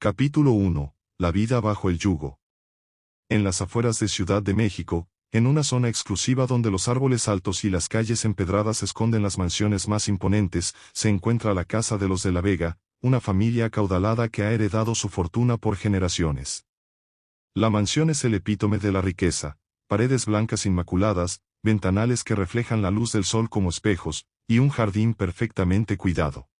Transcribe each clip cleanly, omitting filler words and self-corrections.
Capítulo 1. La vida bajo el yugo. En las afueras de Ciudad de México, en una zona exclusiva donde los árboles altos y las calles empedradas esconden las mansiones más imponentes, se encuentra la casa de los de la Vega, una familia acaudalada que ha heredado su fortuna por generaciones. La mansión es el epítome de la riqueza: paredes blancas inmaculadas, ventanales que reflejan la luz del sol como espejos, y un jardín perfectamente cuidado.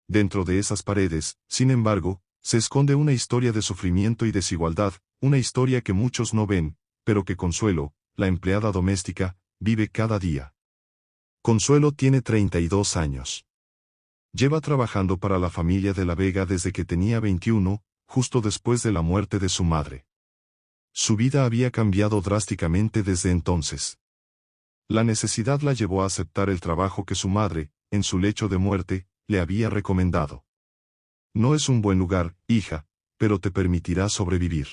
Dentro de esas paredes, sin embargo, se esconde una historia de sufrimiento y desigualdad, una historia que muchos no ven, pero que Consuelo, la empleada doméstica, vive cada día. Consuelo tiene 32 años. Lleva trabajando para la familia de la Vega desde que tenía 21, justo después de la muerte de su madre. Su vida había cambiado drásticamente desde entonces. La necesidad la llevó a aceptar el trabajo que su madre, en su lecho de muerte, le había recomendado. No es un buen lugar, hija, pero te permitirá sobrevivir.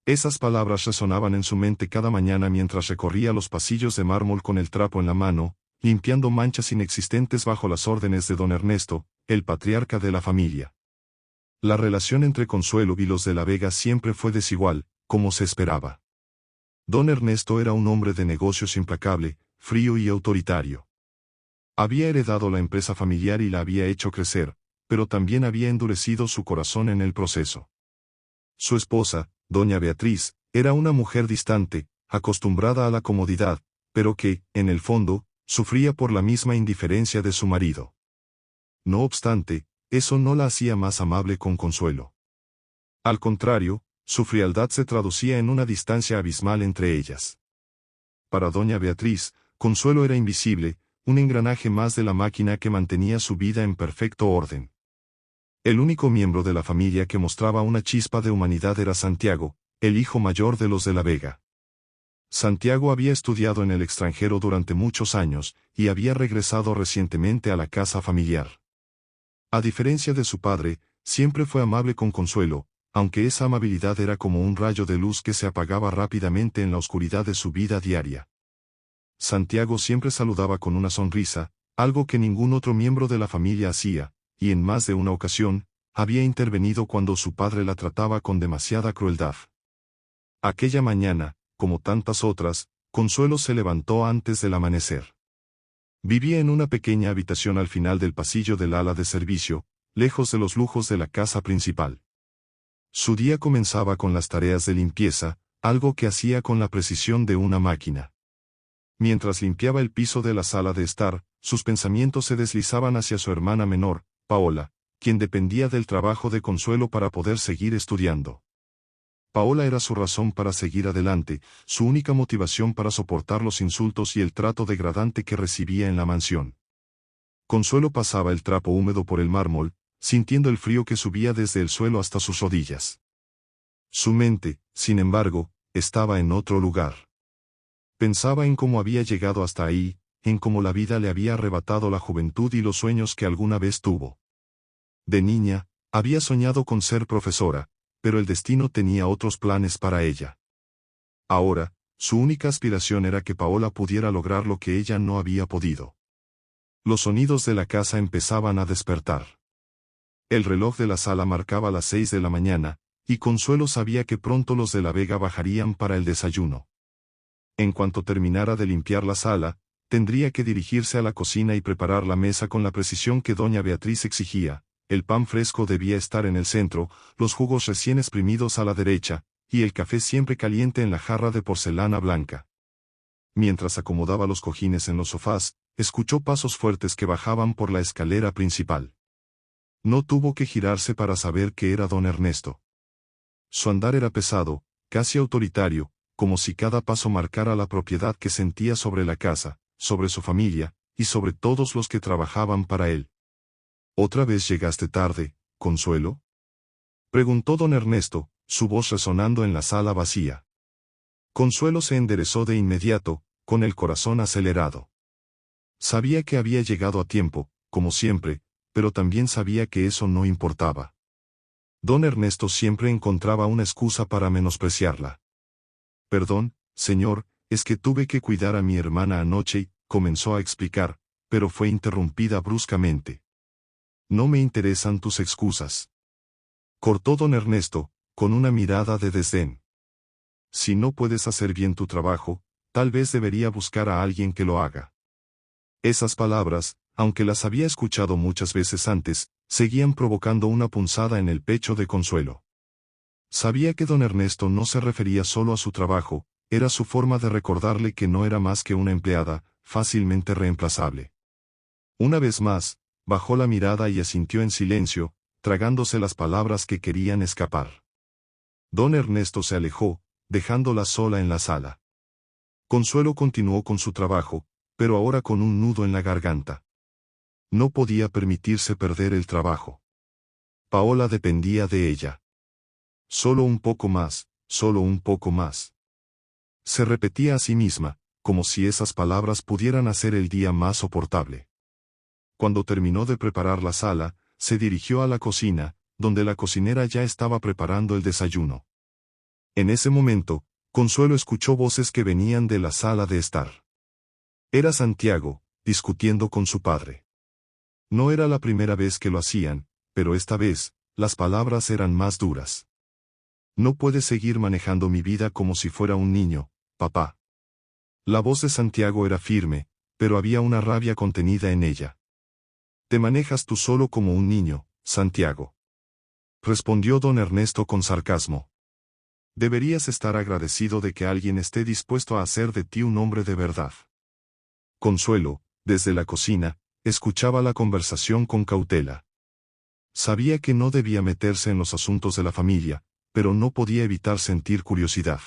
Esas palabras resonaban en su mente cada mañana mientras recorría los pasillos de mármol con el trapo en la mano, limpiando manchas inexistentes bajo las órdenes de don Ernesto, el patriarca de la familia. La relación entre Consuelo y los de la Vega siempre fue desigual, como se esperaba. Don Ernesto era un hombre de negocios implacable, frío y autoritario. Había heredado la empresa familiar y la había hecho crecer, pero también había endurecido su corazón en el proceso. Su esposa, doña Beatriz, era una mujer distante, acostumbrada a la comodidad, pero que, en el fondo, sufría por la misma indiferencia de su marido. No obstante, eso no la hacía más amable con Consuelo. Al contrario, su frialdad se traducía en una distancia abismal entre ellas. Para doña Beatriz, Consuelo era invisible, un engranaje más de la máquina que mantenía su vida en perfecto orden. El único miembro de la familia que mostraba una chispa de humanidad era Santiago, el hijo mayor de los de la Vega. Santiago había estudiado en el extranjero durante muchos años, y había regresado recientemente a la casa familiar. A diferencia de su padre, siempre fue amable con Consuelo, aunque esa amabilidad era como un rayo de luz que se apagaba rápidamente en la oscuridad de su vida diaria. Santiago siempre saludaba con una sonrisa, algo que ningún otro miembro de la familia hacía, y en más de una ocasión, había intervenido cuando su padre la trataba con demasiada crueldad. Aquella mañana, como tantas otras, Consuelo se levantó antes del amanecer. Vivía en una pequeña habitación al final del pasillo del ala de servicio, lejos de los lujos de la casa principal. Su día comenzaba con las tareas de limpieza, algo que hacía con la precisión de una máquina. Mientras limpiaba el piso de la sala de estar, sus pensamientos se deslizaban hacia su hermana menor, Paola, quien dependía del trabajo de Consuelo para poder seguir estudiando. Paola era su razón para seguir adelante, su única motivación para soportar los insultos y el trato degradante que recibía en la mansión. Consuelo pasaba el trapo húmedo por el mármol, sintiendo el frío que subía desde el suelo hasta sus rodillas. Su mente, sin embargo, estaba en otro lugar. Pensaba en cómo había llegado hasta ahí, en cómo la vida le había arrebatado la juventud y los sueños que alguna vez tuvo. De niña, había soñado con ser profesora, pero el destino tenía otros planes para ella. Ahora, su única aspiración era que Paola pudiera lograr lo que ella no había podido. Los sonidos de la casa empezaban a despertar. El reloj de la sala marcaba las 6 de la mañana, y Consuelo sabía que pronto los de la Vega bajarían para el desayuno. En cuanto terminara de limpiar la sala, tendría que dirigirse a la cocina y preparar la mesa con la precisión que doña Beatriz exigía. El pan fresco debía estar en el centro, los jugos recién exprimidos a la derecha, y el café siempre caliente en la jarra de porcelana blanca. Mientras acomodaba los cojines en los sofás, escuchó pasos fuertes que bajaban por la escalera principal. No tuvo que girarse para saber que era don Ernesto. Su andar era pesado, casi autoritario, como si cada paso marcara la propiedad que sentía sobre la casa, sobre su familia, y sobre todos los que trabajaban para él. ¿Otra vez llegaste tarde, Consuelo?, preguntó don Ernesto, su voz resonando en la sala vacía. Consuelo se enderezó de inmediato, con el corazón acelerado. Sabía que había llegado a tiempo, como siempre, pero también sabía que eso no importaba. Don Ernesto siempre encontraba una excusa para menospreciarla. Perdón, señor, es que tuve que cuidar a mi hermana anoche, comenzó a explicar, pero fue interrumpida bruscamente. No me interesan tus excusas. cortó don Ernesto, con una mirada de desdén. Si no puedes hacer bien tu trabajo, tal vez debería buscar a alguien que lo haga. Esas palabras, aunque las había escuchado muchas veces antes, seguían provocando una punzada en el pecho de Consuelo. Sabía que don Ernesto no se refería solo a su trabajo, era su forma de recordarle que no era más que una empleada, fácilmente reemplazable. Una vez más, bajó la mirada y asintió en silencio, tragándose las palabras que querían escapar. Don Ernesto se alejó, dejándola sola en la sala. Consuelo continuó con su trabajo, pero ahora con un nudo en la garganta. No podía permitirse perder el trabajo. Paola dependía de ella. Solo un poco más, solo un poco más. Se repetía a sí misma, como si esas palabras pudieran hacer el día más soportable. Cuando terminó de preparar la sala, se dirigió a la cocina, donde la cocinera ya estaba preparando el desayuno. En ese momento, Consuelo escuchó voces que venían de la sala de estar. Era Santiago, discutiendo con su padre. No era la primera vez que lo hacían, pero esta vez, las palabras eran más duras. No puedes seguir manejando mi vida como si fuera un niño, papá. La voz de Santiago era firme, pero había una rabia contenida en ella. Te manejas tú solo como un niño, Santiago. Respondió don Ernesto con sarcasmo. Deberías estar agradecido de que alguien esté dispuesto a hacer de ti un hombre de verdad. Consuelo, desde la cocina, escuchaba la conversación con cautela. Sabía que no debía meterse en los asuntos de la familia, pero no podía evitar sentir curiosidad.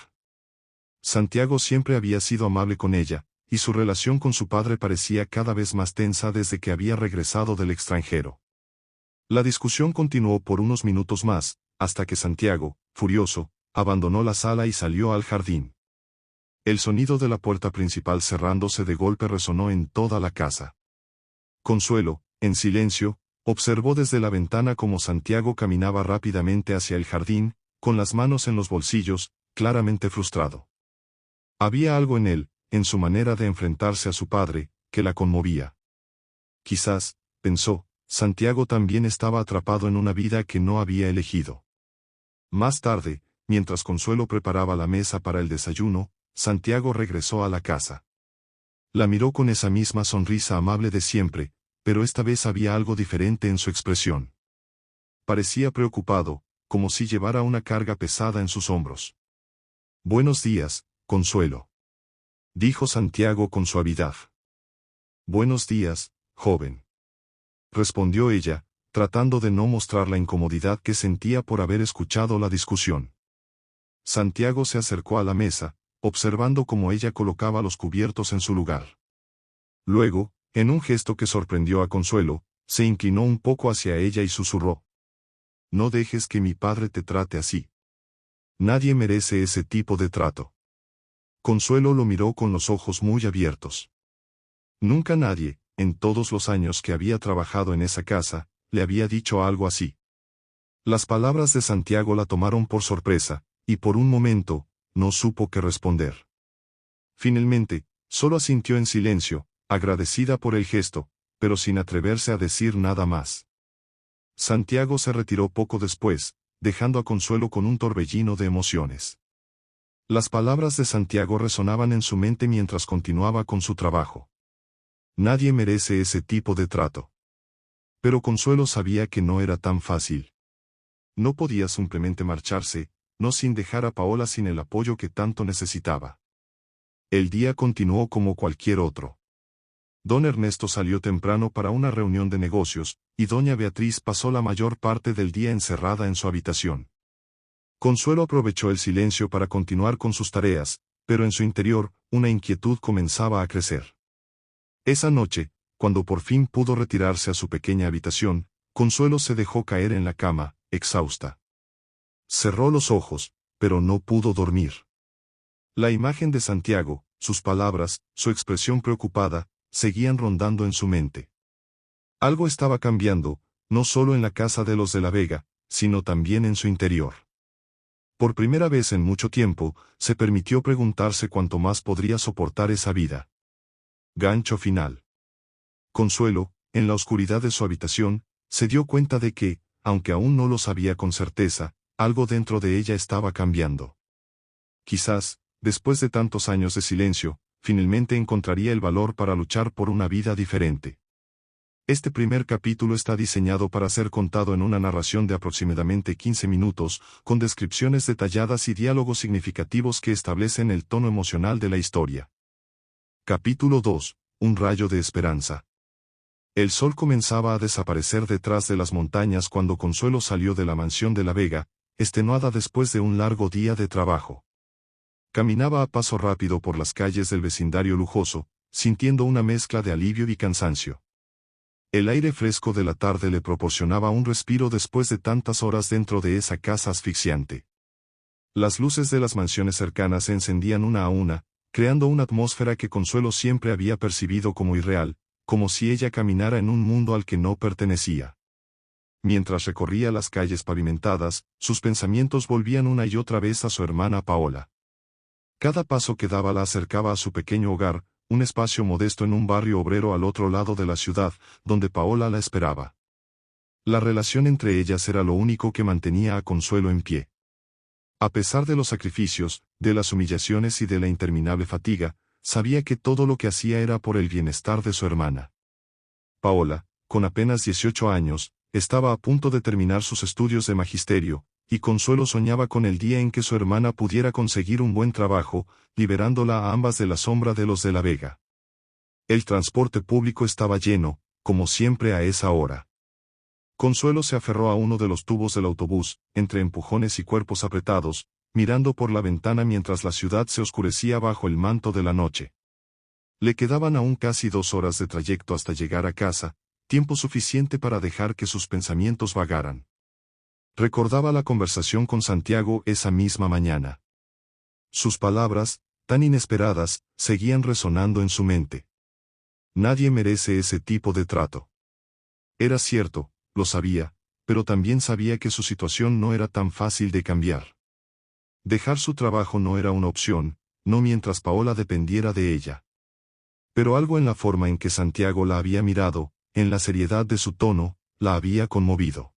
Santiago siempre había sido amable con ella, y su relación con su padre parecía cada vez más tensa desde que había regresado del extranjero. La discusión continuó por unos minutos más, hasta que Santiago, furioso, abandonó la sala y salió al jardín. El sonido de la puerta principal cerrándose de golpe resonó en toda la casa. Consuelo, en silencio, observó desde la ventana cómo Santiago caminaba rápidamente hacia el jardín, con las manos en los bolsillos, claramente frustrado. Había algo en él, en su manera de enfrentarse a su padre, que la conmovía. Quizás, pensó, Santiago también estaba atrapado en una vida que no había elegido. Más tarde, mientras Consuelo preparaba la mesa para el desayuno, Santiago regresó a la casa. La miró con esa misma sonrisa amable de siempre, pero esta vez había algo diferente en su expresión. Parecía preocupado, como si llevara una carga pesada en sus hombros. Buenos días, Consuelo. Dijo Santiago con suavidad. Buenos días, joven. Respondió ella, tratando de no mostrar la incomodidad que sentía por haber escuchado la discusión. Santiago se acercó a la mesa, observando cómo ella colocaba los cubiertos en su lugar. Luego, en un gesto que sorprendió a Consuelo, se inclinó un poco hacia ella y susurró. No dejes que mi padre te trate así. Nadie merece ese tipo de trato. Consuelo lo miró con los ojos muy abiertos. Nunca nadie, en todos los años que había trabajado en esa casa, le había dicho algo así. Las palabras de Santiago la tomaron por sorpresa, y por un momento, no supo qué responder. Finalmente, solo asintió en silencio, agradecida por el gesto, pero sin atreverse a decir nada más. Santiago se retiró poco después, dejando a Consuelo con un torbellino de emociones. Las palabras de Santiago resonaban en su mente mientras continuaba con su trabajo. Nadie merece ese tipo de trato. Pero Consuelo sabía que no era tan fácil. No podía simplemente marcharse, no sin dejar a Paola sin el apoyo que tanto necesitaba. El día continuó como cualquier otro. Don Ernesto salió temprano para una reunión de negocios, y doña Beatriz pasó la mayor parte del día encerrada en su habitación. Consuelo aprovechó el silencio para continuar con sus tareas, pero en su interior, una inquietud comenzaba a crecer. Esa noche, cuando por fin pudo retirarse a su pequeña habitación, Consuelo se dejó caer en la cama, exhausta. Cerró los ojos, pero no pudo dormir. La imagen de Santiago, sus palabras, su expresión preocupada, seguían rondando en su mente. Algo estaba cambiando, no solo en la casa de los de la Vega, sino también en su interior. Por primera vez en mucho tiempo, se permitió preguntarse cuánto más podría soportar esa vida. Gancho final. Consuelo, en la oscuridad de su habitación, se dio cuenta de que, aunque aún no lo sabía con certeza, algo dentro de ella estaba cambiando. Quizás, después de tantos años de silencio, finalmente encontraría el valor para luchar por una vida diferente. Este primer capítulo está diseñado para ser contado en una narración de aproximadamente 15 minutos, con descripciones detalladas y diálogos significativos que establecen el tono emocional de la historia. Capítulo 2. Un rayo de esperanza. El sol comenzaba a desaparecer detrás de las montañas cuando Consuelo salió de la mansión de La Vega, extenuada después de un largo día de trabajo. Caminaba a paso rápido por las calles del vecindario lujoso, sintiendo una mezcla de alivio y cansancio. El aire fresco de la tarde le proporcionaba un respiro después de tantas horas dentro de esa casa asfixiante. Las luces de las mansiones cercanas se encendían una a una, creando una atmósfera que Consuelo siempre había percibido como irreal, como si ella caminara en un mundo al que no pertenecía. Mientras recorría las calles pavimentadas, sus pensamientos volvían una y otra vez a su hermana Paola. Cada paso que daba la acercaba a su pequeño hogar, un espacio modesto en un barrio obrero al otro lado de la ciudad, donde Paola la esperaba. La relación entre ellas era lo único que mantenía a Consuelo en pie. A pesar de los sacrificios, de las humillaciones y de la interminable fatiga, sabía que todo lo que hacía era por el bienestar de su hermana. Paola, con apenas 18 años, estaba a punto de terminar sus estudios de magisterio, y Consuelo soñaba con el día en que su hermana pudiera conseguir un buen trabajo, liberándola a ambas de la sombra de los de La Vega. El transporte público estaba lleno, como siempre a esa hora. Consuelo se aferró a uno de los tubos del autobús, entre empujones y cuerpos apretados, mirando por la ventana mientras la ciudad se oscurecía bajo el manto de la noche. Le quedaban aún casi 2 horas de trayecto hasta llegar a casa, tiempo suficiente para dejar que sus pensamientos vagaran. Recordaba la conversación con Santiago esa misma mañana. Sus palabras, tan inesperadas, seguían resonando en su mente. Nadie merece ese tipo de trato. Era cierto, lo sabía, pero también sabía que su situación no era tan fácil de cambiar. Dejar su trabajo no era una opción, no mientras Paola dependiera de ella. Pero algo en la forma en que Santiago la había mirado, en la seriedad de su tono, la había conmovido.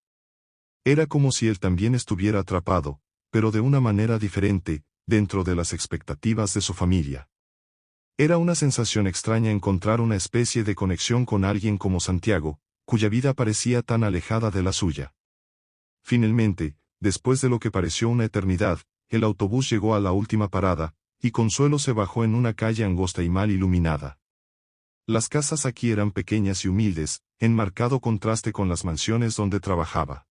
Era como si él también estuviera atrapado, pero de una manera diferente, dentro de las expectativas de su familia. Era una sensación extraña encontrar una especie de conexión con alguien como Santiago, cuya vida parecía tan alejada de la suya. Finalmente, después de lo que pareció una eternidad, el autobús llegó a la última parada, y Consuelo se bajó en una calle angosta y mal iluminada. Las casas aquí eran pequeñas y humildes, en marcado contraste con las mansiones donde trabajaba.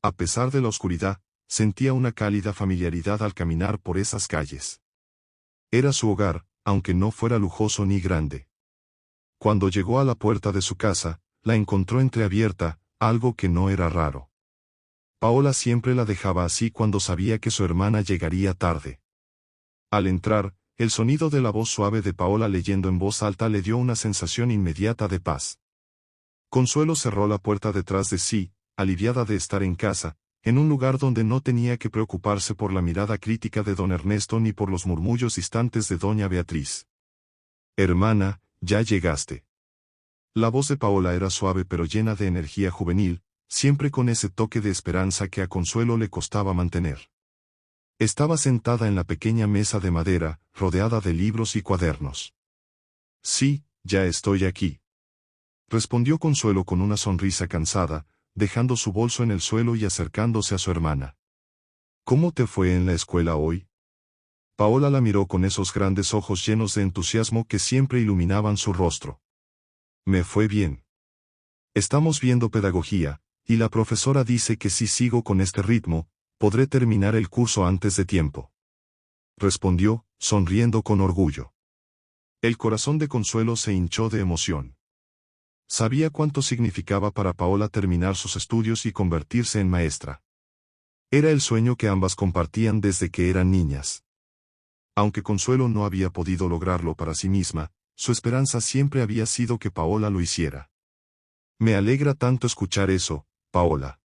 A pesar de la oscuridad, sentía una cálida familiaridad al caminar por esas calles. Era su hogar, aunque no fuera lujoso ni grande. Cuando llegó a la puerta de su casa, la encontró entreabierta, algo que no era raro. Paola siempre la dejaba así cuando sabía que su hermana llegaría tarde. Al entrar, el sonido de la voz suave de Paola leyendo en voz alta le dio una sensación inmediata de paz. Consuelo cerró la puerta detrás de sí, aliviada de estar en casa, en un lugar donde no tenía que preocuparse por la mirada crítica de don Ernesto ni por los murmullos distantes de doña Beatriz. «Hermana, ya llegaste». La voz de Paola era suave pero llena de energía juvenil, siempre con ese toque de esperanza que a Consuelo le costaba mantener. Estaba sentada en la pequeña mesa de madera, rodeada de libros y cuadernos. «Sí, ya estoy aquí», respondió Consuelo con una sonrisa cansada, dejando su bolso en el suelo y acercándose a su hermana. «¿Cómo te fue en la escuela hoy?». Paola la miró con esos grandes ojos llenos de entusiasmo que siempre iluminaban su rostro. «Me fue bien. Estamos viendo pedagogía, y la profesora dice que si sigo con este ritmo, podré terminar el curso antes de tiempo», respondió, sonriendo con orgullo. El corazón de Consuelo se hinchó de emoción. Sabía cuánto significaba para Paola terminar sus estudios y convertirse en maestra. Era el sueño que ambas compartían desde que eran niñas. Aunque Consuelo no había podido lograrlo para sí misma, su esperanza siempre había sido que Paola lo hiciera. «Me alegra tanto escuchar eso, Paola»,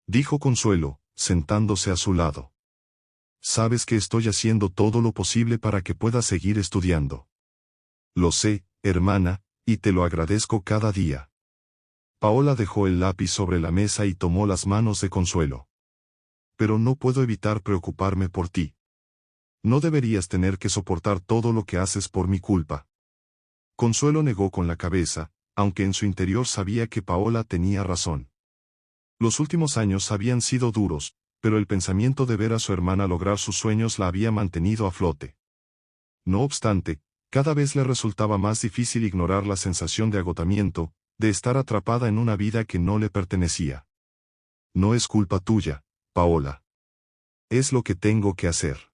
dijo Consuelo, sentándose a su lado. «Sabes que estoy haciendo todo lo posible para que puedas seguir estudiando». «Lo sé, hermana, y te lo agradezco cada día». Paola dejó el lápiz sobre la mesa y tomó las manos de Consuelo. Pero no puedo evitar preocuparme por ti. No deberías tener que soportar todo lo que haces por mi culpa. Consuelo negó con la cabeza, aunque en su interior sabía que Paola tenía razón. Los últimos años habían sido duros, pero el pensamiento de ver a su hermana lograr sus sueños la había mantenido a flote. No obstante, cada vez le resultaba más difícil ignorar la sensación de agotamiento, de estar atrapada en una vida que no le pertenecía. No es culpa tuya, Paola. Es lo que tengo que hacer.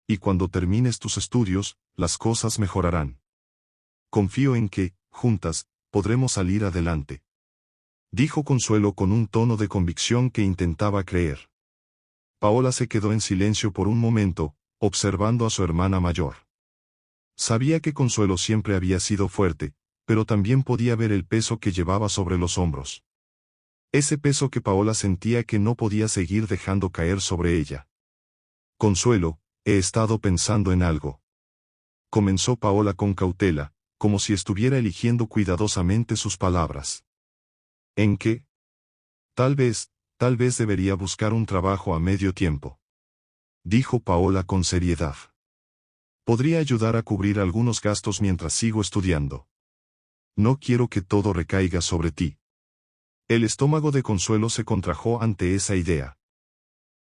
Y cuando termines tus estudios, las cosas mejorarán. Confío en que, juntas, podremos salir adelante. Dijo Consuelo con un tono de convicción que intentaba creer. Paola se quedó en silencio por un momento, observando a su hermana mayor. Sabía que Consuelo siempre había sido fuerte, pero también podía ver el peso que llevaba sobre los hombros. Ese peso que Paola sentía que no podía seguir dejando caer sobre ella. Consuelo, he estado pensando en algo. Comenzó Paola con cautela, como si estuviera eligiendo cuidadosamente sus palabras. ¿En qué? Tal vez debería buscar un trabajo a medio tiempo. Dijo Paola con seriedad. Podría ayudar a cubrir algunos gastos mientras sigo estudiando. No quiero que todo recaiga sobre ti. El estómago de Consuelo se contrajo ante esa idea.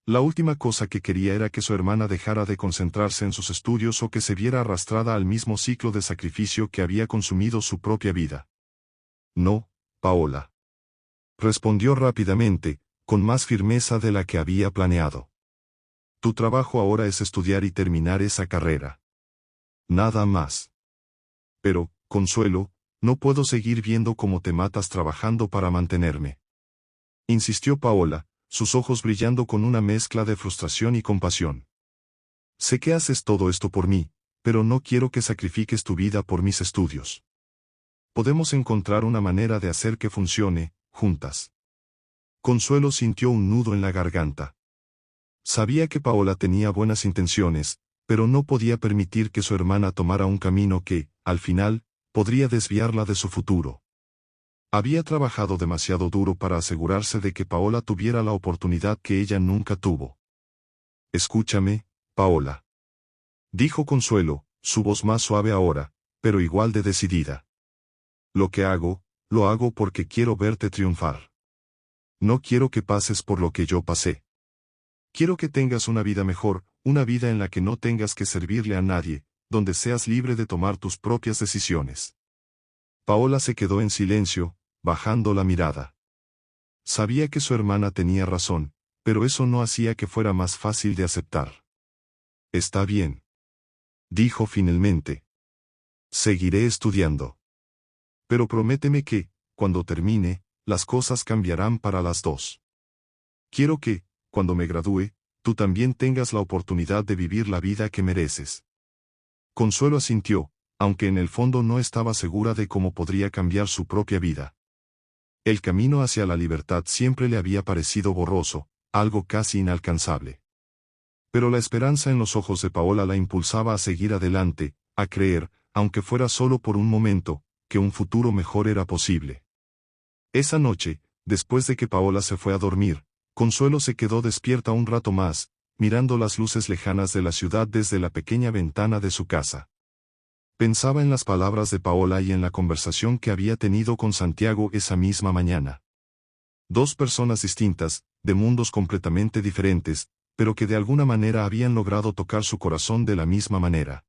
La última cosa que quería era que su hermana dejara de concentrarse en sus estudios o que se viera arrastrada al mismo ciclo de sacrificio que había consumido su propia vida. No, Paola. Respondió rápidamente, con más firmeza de la que había planeado. Tu trabajo ahora es estudiar y terminar esa carrera. Nada más. Pero, Consuelo, no puedo seguir viendo cómo te matas trabajando para mantenerme. Insistió Paola, sus ojos brillando con una mezcla de frustración y compasión. Sé que haces todo esto por mí, pero no quiero que sacrifiques tu vida por mis estudios. Podemos encontrar una manera de hacer que funcione, juntas. Consuelo sintió un nudo en la garganta. Sabía que Paola tenía buenas intenciones, pero no podía permitir que su hermana tomara un camino que, al final, podría desviarla de su futuro. Había trabajado demasiado duro para asegurarse de que Paola tuviera la oportunidad que ella nunca tuvo. Escúchame, Paola. Dijo Consuelo, su voz más suave ahora, pero igual de decidida. Lo que hago, lo hago porque quiero verte triunfar. No quiero que pases por lo que yo pasé. Quiero que tengas una vida mejor, una vida en la que no tengas que servirle a nadie, donde seas libre de tomar tus propias decisiones. Paola se quedó en silencio, bajando la mirada. Sabía que su hermana tenía razón, pero eso no hacía que fuera más fácil de aceptar. Está bien. Dijo finalmente. Seguiré estudiando. Pero prométeme que, cuando termine, las cosas cambiarán para las dos. Quiero que, cuando me gradúe, tú también tengas la oportunidad de vivir la vida que mereces. Consuelo asintió, aunque en el fondo no estaba segura de cómo podría cambiar su propia vida. El camino hacia la libertad siempre le había parecido borroso, algo casi inalcanzable. Pero la esperanza en los ojos de Paola la impulsaba a seguir adelante, a creer, aunque fuera solo por un momento, que un futuro mejor era posible. Esa noche, después de que Paola se fue a dormir, Consuelo se quedó despierta un rato más, mirando las luces lejanas de la ciudad desde la pequeña ventana de su casa. Pensaba en las palabras de Paola y en la conversación que había tenido con Santiago esa misma mañana. Dos personas distintas, de mundos completamente diferentes, pero que de alguna manera habían logrado tocar su corazón de la misma manera.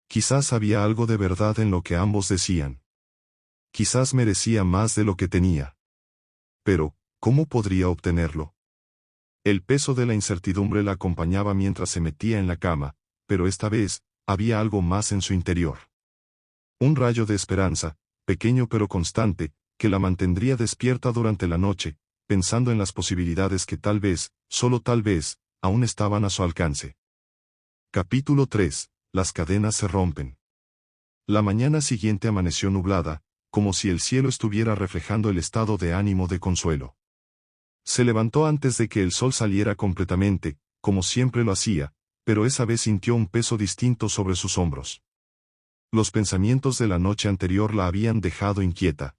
Quizás había algo de verdad en lo que ambos decían. Quizás merecía más de lo que tenía. Pero, ¿cómo podría obtenerlo? El peso de la incertidumbre la acompañaba mientras se metía en la cama, pero esta vez, había algo más en su interior. Un rayo de esperanza, pequeño pero constante, que la mantendría despierta durante la noche, pensando en las posibilidades que tal vez, solo tal vez, aún estaban a su alcance. Capítulo 3. Las cadenas se rompen. La mañana siguiente amaneció nublada, como si el cielo estuviera reflejando el estado de ánimo de Consuelo. Se levantó antes de que el sol saliera completamente, como siempre lo hacía, pero esa vez sintió un peso distinto sobre sus hombros. Los pensamientos de la noche anterior la habían dejado inquieta.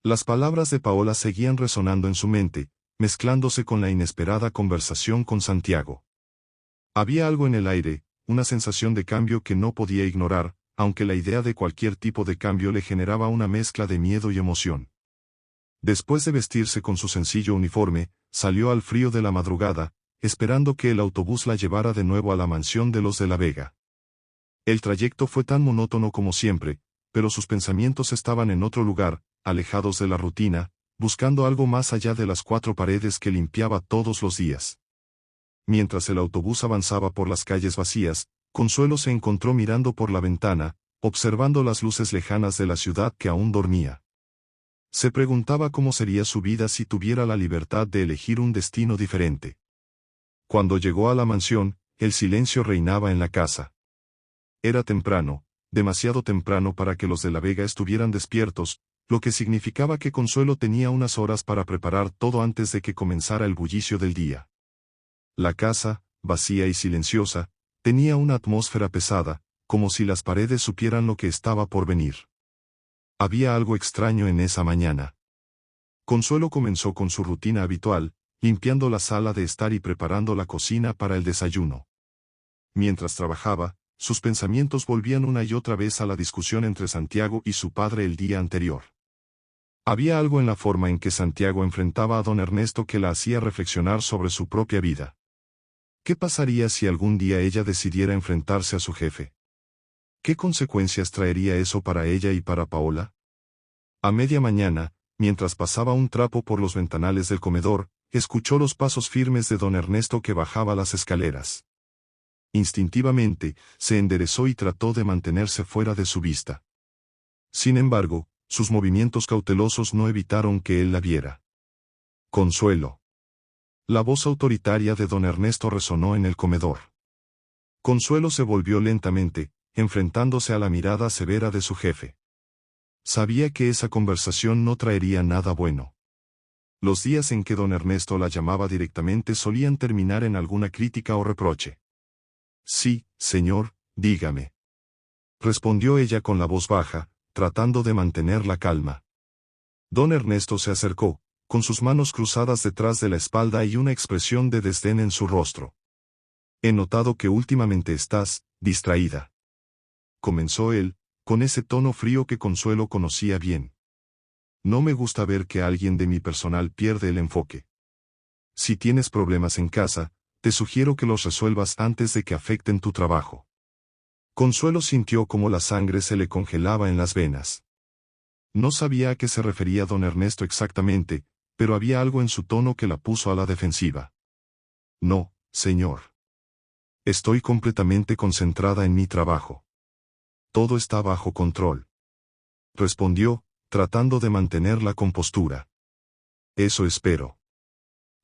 Las palabras de Paola seguían resonando en su mente, mezclándose con la inesperada conversación con Santiago. Había algo en el aire, una sensación de cambio que no podía ignorar, aunque la idea de cualquier tipo de cambio le generaba una mezcla de miedo y emoción. Después de vestirse con su sencillo uniforme, salió al frío de la madrugada, esperando que el autobús la llevara de nuevo a la mansión de los de la Vega. El trayecto fue tan monótono como siempre, pero sus pensamientos estaban en otro lugar, alejados de la rutina, buscando algo más allá de las cuatro paredes que limpiaba todos los días. Mientras el autobús avanzaba por las calles vacías, Consuelo se encontró mirando por la ventana, observando las luces lejanas de la ciudad que aún dormía. Se preguntaba cómo sería su vida si tuviera la libertad de elegir un destino diferente. Cuando llegó a la mansión, el silencio reinaba en la casa. Era temprano, demasiado temprano para que los de la Vega estuvieran despiertos, lo que significaba que Consuelo tenía unas horas para preparar todo antes de que comenzara el bullicio del día. La casa, vacía y silenciosa, tenía una atmósfera pesada, como si las paredes supieran lo que estaba por venir. Había algo extraño en esa mañana. Consuelo comenzó con su rutina habitual, limpiando la sala de estar y preparando la cocina para el desayuno. Mientras trabajaba, sus pensamientos volvían una y otra vez a la discusión entre Santiago y su padre el día anterior. Había algo en la forma en que Santiago enfrentaba a don Ernesto que la hacía reflexionar sobre su propia vida. ¿Qué pasaría si algún día ella decidiera enfrentarse a su jefe? ¿Qué consecuencias traería eso para ella y para Paola? A media mañana, mientras pasaba un trapo por los ventanales del comedor, escuchó los pasos firmes de don Ernesto que bajaba las escaleras. Instintivamente, se enderezó y trató de mantenerse fuera de su vista. Sin embargo, sus movimientos cautelosos no evitaron que él la viera. Consuelo. La voz autoritaria de don Ernesto resonó en el comedor. Consuelo se volvió lentamente, enfrentándose a la mirada severa de su jefe. Sabía que esa conversación no traería nada bueno. Los días en que don Ernesto la llamaba directamente solían terminar en alguna crítica o reproche. Sí, señor, dígame. Respondió ella con la voz baja, tratando de mantener la calma. Don Ernesto se acercó, con sus manos cruzadas detrás de la espalda y una expresión de desdén en su rostro. He notado que últimamente estás distraída. Comenzó él, con ese tono frío que Consuelo conocía bien. No me gusta ver que alguien de mi personal pierde el enfoque. Si tienes problemas en casa, te sugiero que los resuelvas antes de que afecten tu trabajo. Consuelo sintió como la sangre se le congelaba en las venas. No sabía a qué se refería don Ernesto exactamente, pero había algo en su tono que la puso a la defensiva. No, señor. Estoy completamente concentrada en mi trabajo. Todo está bajo control. Respondió, tratando de mantener la compostura. Eso espero.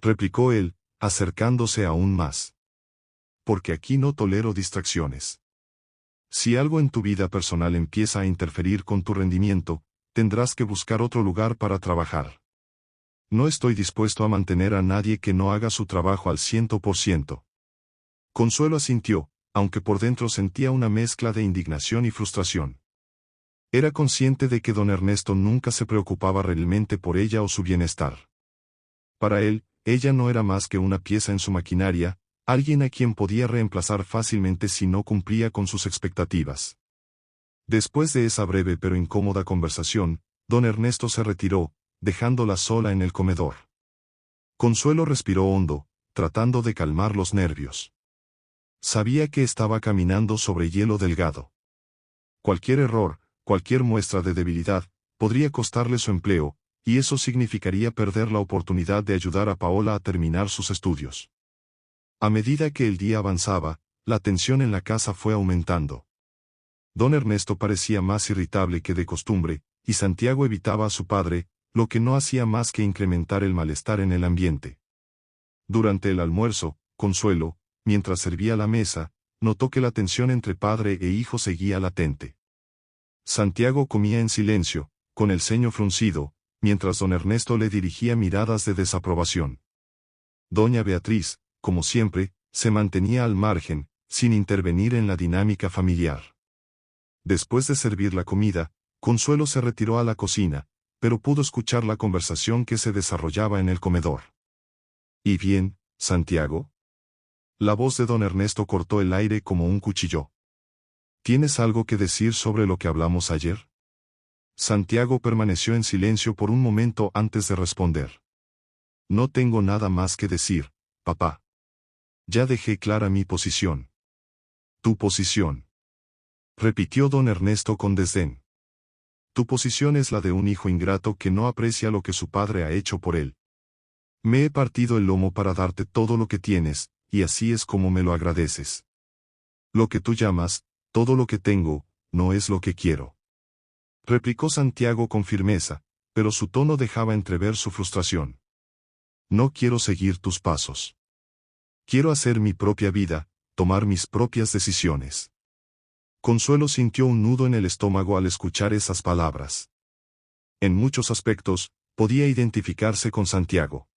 Replicó él, acercándose aún más. Porque aquí no tolero distracciones. Si algo en tu vida personal empieza a interferir con tu rendimiento, tendrás que buscar otro lugar para trabajar. No estoy dispuesto a mantener a nadie que no haga su trabajo al 100%. Consuelo asintió, aunque por dentro sentía una mezcla de indignación y frustración. Era consciente de que don Ernesto nunca se preocupaba realmente por ella o su bienestar. Para él, ella no era más que una pieza en su maquinaria, alguien a quien podía reemplazar fácilmente si no cumplía con sus expectativas. Después de esa breve pero incómoda conversación, don Ernesto se retiró, dejándola sola en el comedor. Consuelo respiró hondo, tratando de calmar los nervios. Sabía que estaba caminando sobre hielo delgado. Cualquier error, cualquier muestra de debilidad, podría costarle su empleo, y eso significaría perder la oportunidad de ayudar a Paola a terminar sus estudios. A medida que el día avanzaba, la tensión en la casa fue aumentando. Don Ernesto parecía más irritable que de costumbre, y Santiago evitaba a su padre, lo que no hacía más que incrementar el malestar en el ambiente. Durante el almuerzo, Consuelo, mientras servía la mesa, notó que la tensión entre padre e hijo seguía latente. Santiago comía en silencio, con el ceño fruncido, mientras don Ernesto le dirigía miradas de desaprobación. Doña Beatriz, como siempre, se mantenía al margen, sin intervenir en la dinámica familiar. Después de servir la comida, Consuelo se retiró a la cocina, pero pudo escuchar la conversación que se desarrollaba en el comedor. ¿Y bien, Santiago? La voz de don Ernesto cortó el aire como un cuchillo. ¿Tienes algo que decir sobre lo que hablamos ayer? Santiago permaneció en silencio por un momento antes de responder. No tengo nada más que decir, papá. Ya dejé clara mi posición. Tu posición. Repitió don Ernesto con desdén. Tu posición es la de un hijo ingrato que no aprecia lo que su padre ha hecho por él. Me he partido el lomo para darte todo lo que tienes, y así es como me lo agradeces. Lo que tú llamas, todo lo que tengo, no es lo que quiero. Replicó Santiago con firmeza, pero su tono dejaba entrever su frustración. No quiero seguir tus pasos. Quiero hacer mi propia vida, tomar mis propias decisiones. Consuelo sintió un nudo en el estómago al escuchar esas palabras. En muchos aspectos, podía identificarse con Santiago.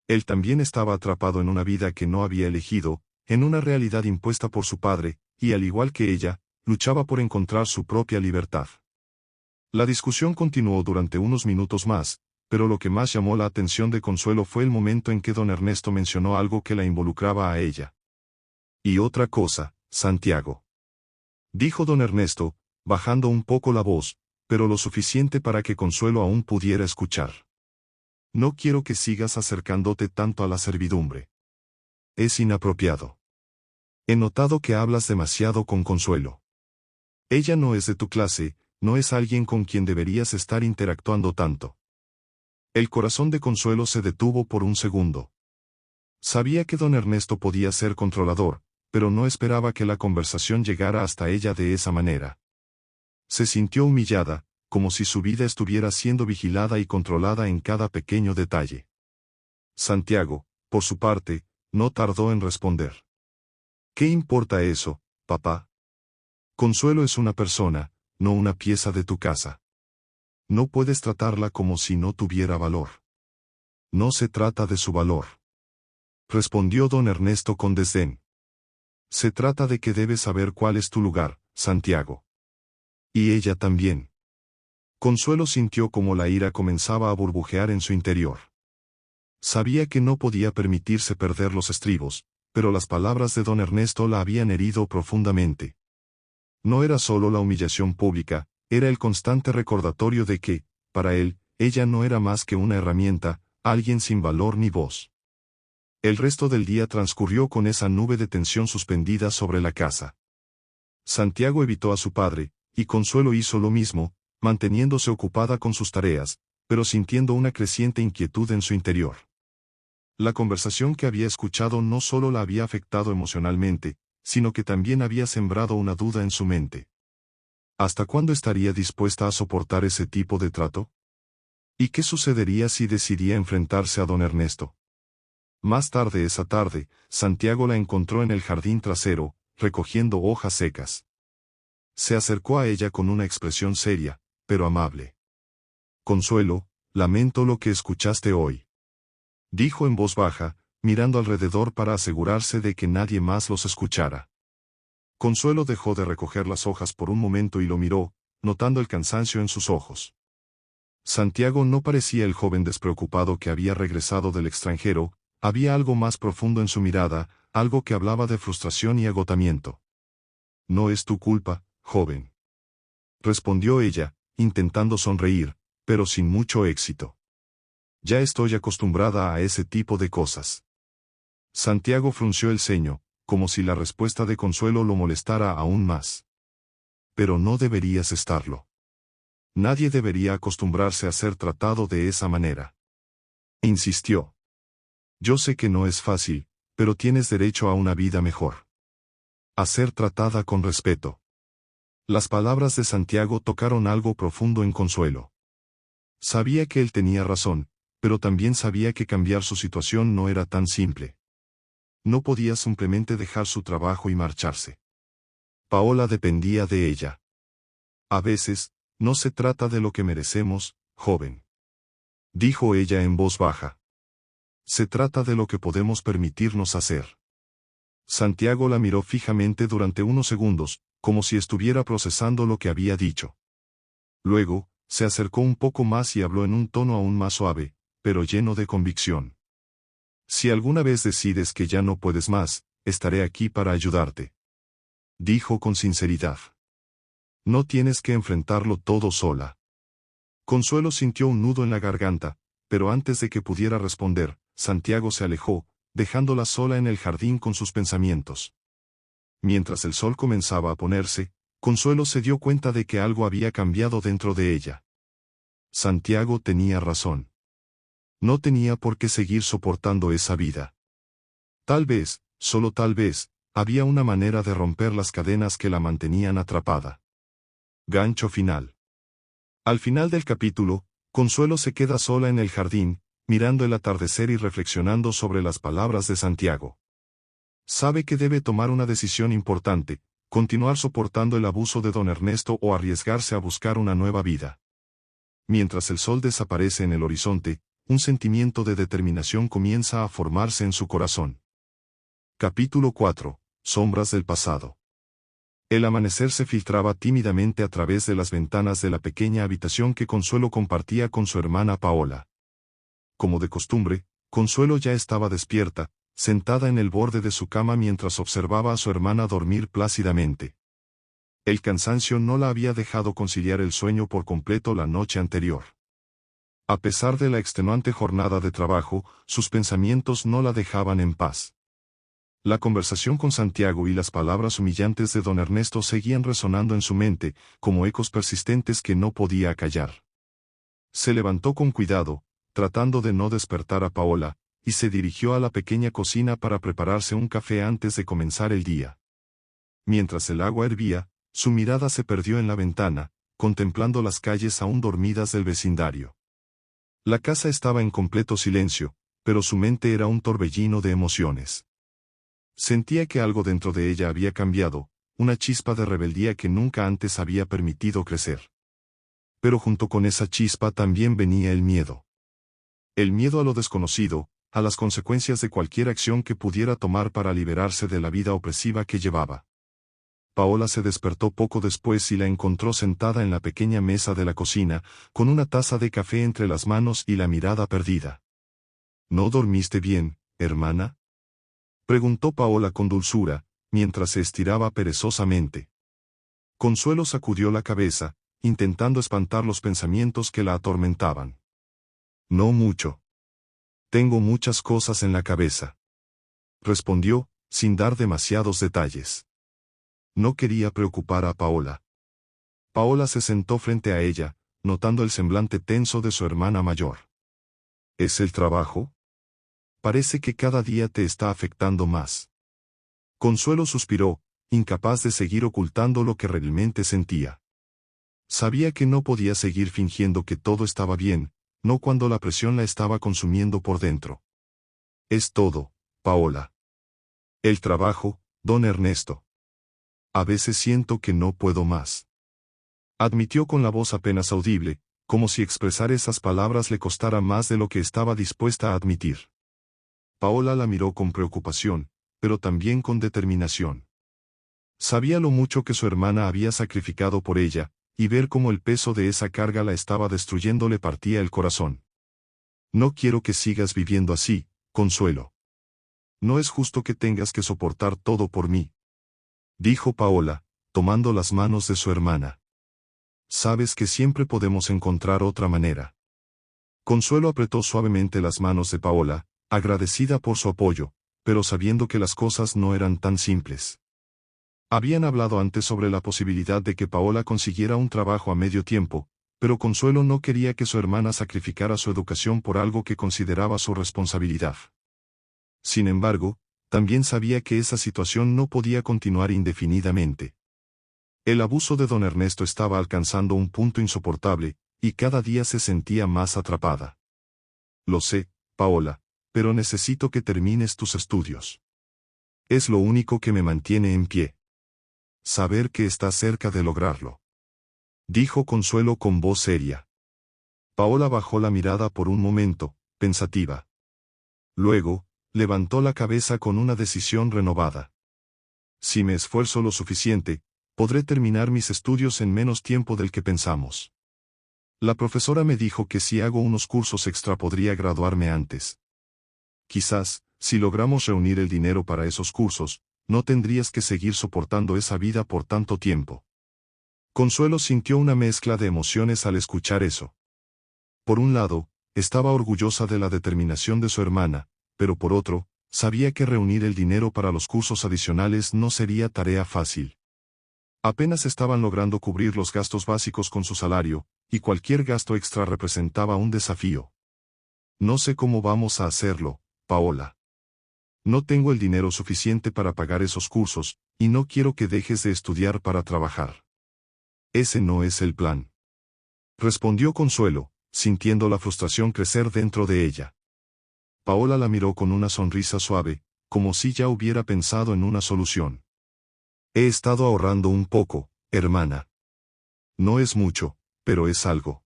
Él también estaba atrapado en una vida que no había elegido, en una realidad impuesta por su padre, y al igual que ella, luchaba por encontrar su propia libertad. La discusión continuó durante unos minutos más, pero lo que más llamó la atención de Consuelo fue el momento en que don Ernesto mencionó algo que la involucraba a ella. Y otra cosa, Santiago. Dijo don Ernesto, bajando un poco la voz, pero lo suficiente para que Consuelo aún pudiera escuchar. No quiero que sigas acercándote tanto a la servidumbre. Es inapropiado. He notado que hablas demasiado con Consuelo. Ella no es de tu clase, no es alguien con quien deberías estar interactuando tanto. El corazón de Consuelo se detuvo por un segundo. Sabía que don Ernesto podía ser controlador, pero no esperaba que la conversación llegara hasta ella de esa manera. Se sintió humillada, como si su vida estuviera siendo vigilada y controlada en cada pequeño detalle. Santiago, por su parte, no tardó en responder. ¿Qué importa eso, papá? Consuelo es una persona, no una pieza de tu casa. No puedes tratarla como si no tuviera valor. No se trata de su valor. Respondió don Ernesto con desdén. Se trata de que debes saber cuál es tu lugar, Santiago. Y ella también. Consuelo sintió como la ira comenzaba a burbujear en su interior. Sabía que no podía permitirse perder los estribos, pero las palabras de don Ernesto la habían herido profundamente. No era solo la humillación pública, era el constante recordatorio de que, para él, ella no era más que una herramienta, alguien sin valor ni voz. El resto del día transcurrió con esa nube de tensión suspendida sobre la casa. Santiago evitó a su padre, y Consuelo hizo lo mismo, manteniéndose ocupada con sus tareas, pero sintiendo una creciente inquietud en su interior. La conversación que había escuchado no solo la había afectado emocionalmente, sino que también había sembrado una duda en su mente. ¿Hasta cuándo estaría dispuesta a soportar ese tipo de trato? ¿Y qué sucedería si decidía enfrentarse a don Ernesto? Más tarde esa tarde, Santiago la encontró en el jardín trasero, recogiendo hojas secas. Se acercó a ella con una expresión seria, pero amable. Consuelo, lamento lo que escuchaste hoy. Dijo en voz baja, mirando alrededor para asegurarse de que nadie más los escuchara. Consuelo dejó de recoger las hojas por un momento y lo miró, notando el cansancio en sus ojos. Santiago no parecía el joven despreocupado que había regresado del extranjero, había algo más profundo en su mirada, algo que hablaba de frustración y agotamiento. No es tu culpa, joven. Respondió ella, intentando sonreír, pero sin mucho éxito. Ya estoy acostumbrada a ese tipo de cosas. Santiago frunció el ceño, como si la respuesta de Consuelo lo molestara aún más. Pero no deberías estarlo. Nadie debería acostumbrarse a ser tratado de esa manera. Insistió. Yo sé que no es fácil, pero tienes derecho a una vida mejor. A ser tratada con respeto. Las palabras de Santiago tocaron algo profundo en Consuelo. Sabía que él tenía razón, pero también sabía que cambiar su situación no era tan simple. No podía simplemente dejar su trabajo y marcharse. Paola dependía de ella. A veces, no se trata de lo que merecemos, joven. Dijo ella en voz baja. Se trata de lo que podemos permitirnos hacer. Santiago la miró fijamente durante unos segundos, como si estuviera procesando lo que había dicho. Luego, Se acercó un poco más y habló en un tono aún más suave, pero lleno de convicción. Si alguna vez decides que ya no puedes más, estaré aquí para ayudarte. Dijo con sinceridad. No tienes que enfrentarlo todo sola. Consuelo sintió un nudo en la garganta, pero antes de que pudiera responder, Santiago se alejó, dejándola sola en el jardín con sus pensamientos. Mientras el sol comenzaba a ponerse, Consuelo se dio cuenta de que algo había cambiado dentro de ella. Santiago tenía razón. No tenía por qué seguir soportando esa vida. Tal vez, solo tal vez, había una manera de romper las cadenas que la mantenían atrapada. Gancho final. Al final del capítulo, Consuelo se queda sola en el jardín, mirando el atardecer y reflexionando sobre las palabras de Santiago. Sabe que debe tomar una decisión importante, continuar soportando el abuso de don Ernesto o arriesgarse a buscar una nueva vida. Mientras el sol desaparece en el horizonte, un sentimiento de determinación comienza a formarse en su corazón. Capítulo 4. Sombras del pasado. El amanecer se filtraba tímidamente a través de las ventanas de la pequeña habitación que Consuelo compartía con su hermana Paola. Como de costumbre, Consuelo ya estaba despierta, sentada en el borde de su cama mientras observaba a su hermana dormir plácidamente. El cansancio no la había dejado conciliar el sueño por completo la noche anterior. A pesar de la extenuante jornada de trabajo, sus pensamientos no la dejaban en paz. La conversación con Santiago y las palabras humillantes de don Ernesto seguían resonando en su mente, como ecos persistentes que no podía acallar. Se levantó con cuidado, tratando de no despertar a Paola, y se dirigió a la pequeña cocina para prepararse un café antes de comenzar el día. Mientras el agua hervía, su mirada se perdió en la ventana, contemplando las calles aún dormidas del vecindario. La casa estaba en completo silencio, pero su mente era un torbellino de emociones. Sentía que algo dentro de ella había cambiado, una chispa de rebeldía que nunca antes había permitido crecer. Pero junto con esa chispa también venía el miedo. El miedo a lo desconocido, a las consecuencias de cualquier acción que pudiera tomar para liberarse de la vida opresiva que llevaba. Paola se despertó poco después y la encontró sentada en la pequeña mesa de la cocina, con una taza de café entre las manos y la mirada perdida. ¿No dormiste bien, hermana?, preguntó Paola con dulzura, mientras se estiraba perezosamente. Consuelo sacudió la cabeza, intentando espantar los pensamientos que la atormentaban. No mucho. Tengo muchas cosas en la cabeza, respondió, sin dar demasiados detalles. No quería preocupar a Paola. Paola se sentó frente a ella, notando el semblante tenso de su hermana mayor. ¿Es el trabajo? Parece que cada día te está afectando más. Consuelo suspiró, incapaz de seguir ocultando lo que realmente sentía. Sabía que no podía seguir fingiendo que todo estaba bien, no cuando la presión la estaba consumiendo por dentro. Es todo, Paola. El trabajo, don Ernesto. A veces siento que no puedo más. Admitió con la voz apenas audible, como si expresar esas palabras le costara más de lo que estaba dispuesta a admitir. Paola la miró con preocupación, pero también con determinación. Sabía lo mucho que su hermana había sacrificado por ella, y ver cómo el peso de esa carga la estaba destruyendo le partía el corazón. No quiero que sigas viviendo así, Consuelo. No es justo que tengas que soportar todo por mí, dijo Paola, tomando las manos de su hermana. Sabes que siempre podemos encontrar otra manera. Consuelo apretó suavemente las manos de Paola, agradecida por su apoyo, pero sabiendo que las cosas no eran tan simples. Habían hablado antes sobre la posibilidad de que Paola consiguiera un trabajo a medio tiempo, pero Consuelo no quería que su hermana sacrificara su educación por algo que consideraba su responsabilidad. Sin embargo, también sabía que esa situación no podía continuar indefinidamente. El abuso de don Ernesto estaba alcanzando un punto insoportable, y cada día se sentía más atrapada. Lo sé, Paola, pero necesito que termines tus estudios. Es lo único que me mantiene en pie. Saber que estás cerca de lograrlo, dijo Consuelo con voz seria. Paola bajó la mirada por un momento, pensativa. Luego, levantó la cabeza con una decisión renovada. Si me esfuerzo lo suficiente, podré terminar mis estudios en menos tiempo del que pensamos. La profesora me dijo que si hago unos cursos extra podría graduarme antes. Quizás, si logramos reunir el dinero para esos cursos, no tendrías que seguir soportando esa vida por tanto tiempo. Consuelo sintió una mezcla de emociones al escuchar eso. Por un lado, estaba orgullosa de la determinación de su hermana, pero por otro, sabía que reunir el dinero para los cursos adicionales no sería tarea fácil. Apenas estaban logrando cubrir los gastos básicos con su salario, y cualquier gasto extra representaba un desafío. No sé cómo vamos a hacerlo, Paola. No tengo el dinero suficiente para pagar esos cursos, y no quiero que dejes de estudiar para trabajar. Ese no es el plan. Respondió Consuelo, sintiendo la frustración crecer dentro de ella. Paola la miró con una sonrisa suave, como si ya hubiera pensado en una solución. He estado ahorrando un poco, hermana. No es mucho, pero es algo.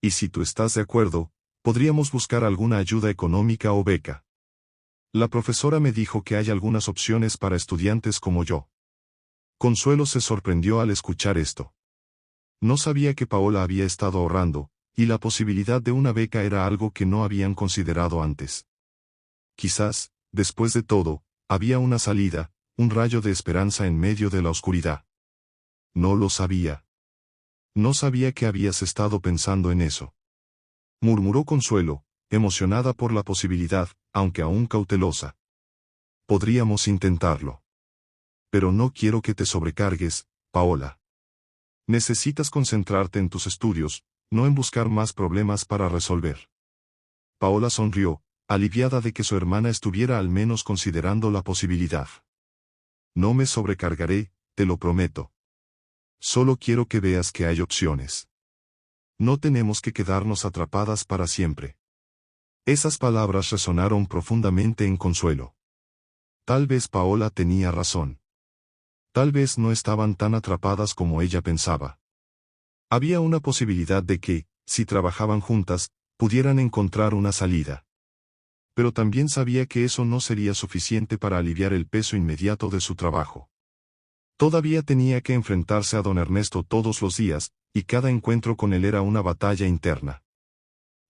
Y si tú estás de acuerdo, podríamos buscar alguna ayuda económica o beca. La profesora me dijo que hay algunas opciones para estudiantes como yo. Consuelo se sorprendió al escuchar esto. No sabía que Paola había estado ahorrando, y la posibilidad de una beca era algo que no habían considerado antes. Quizás, después de todo, había una salida, un rayo de esperanza en medio de la oscuridad. No lo sabía. No sabía que habías estado pensando en eso. Murmuró Consuelo, emocionada por la posibilidad, aunque aún cautelosa. Podríamos intentarlo. Pero no quiero que te sobrecargues, Paola. Necesitas concentrarte en tus estudios, no en buscar más problemas para resolver. Paola sonrió, aliviada de que su hermana estuviera al menos considerando la posibilidad. No me sobrecargaré, te lo prometo. Solo quiero que veas que hay opciones. No tenemos que quedarnos atrapadas para siempre. Esas palabras resonaron profundamente en Consuelo. Tal vez Paola tenía razón. Tal vez no estaban tan atrapadas como ella pensaba. Había una posibilidad de que, si trabajaban juntas, pudieran encontrar una salida. Pero también sabía que eso no sería suficiente para aliviar el peso inmediato de su trabajo. Todavía tenía que enfrentarse a don Ernesto todos los días, y cada encuentro con él era una batalla interna.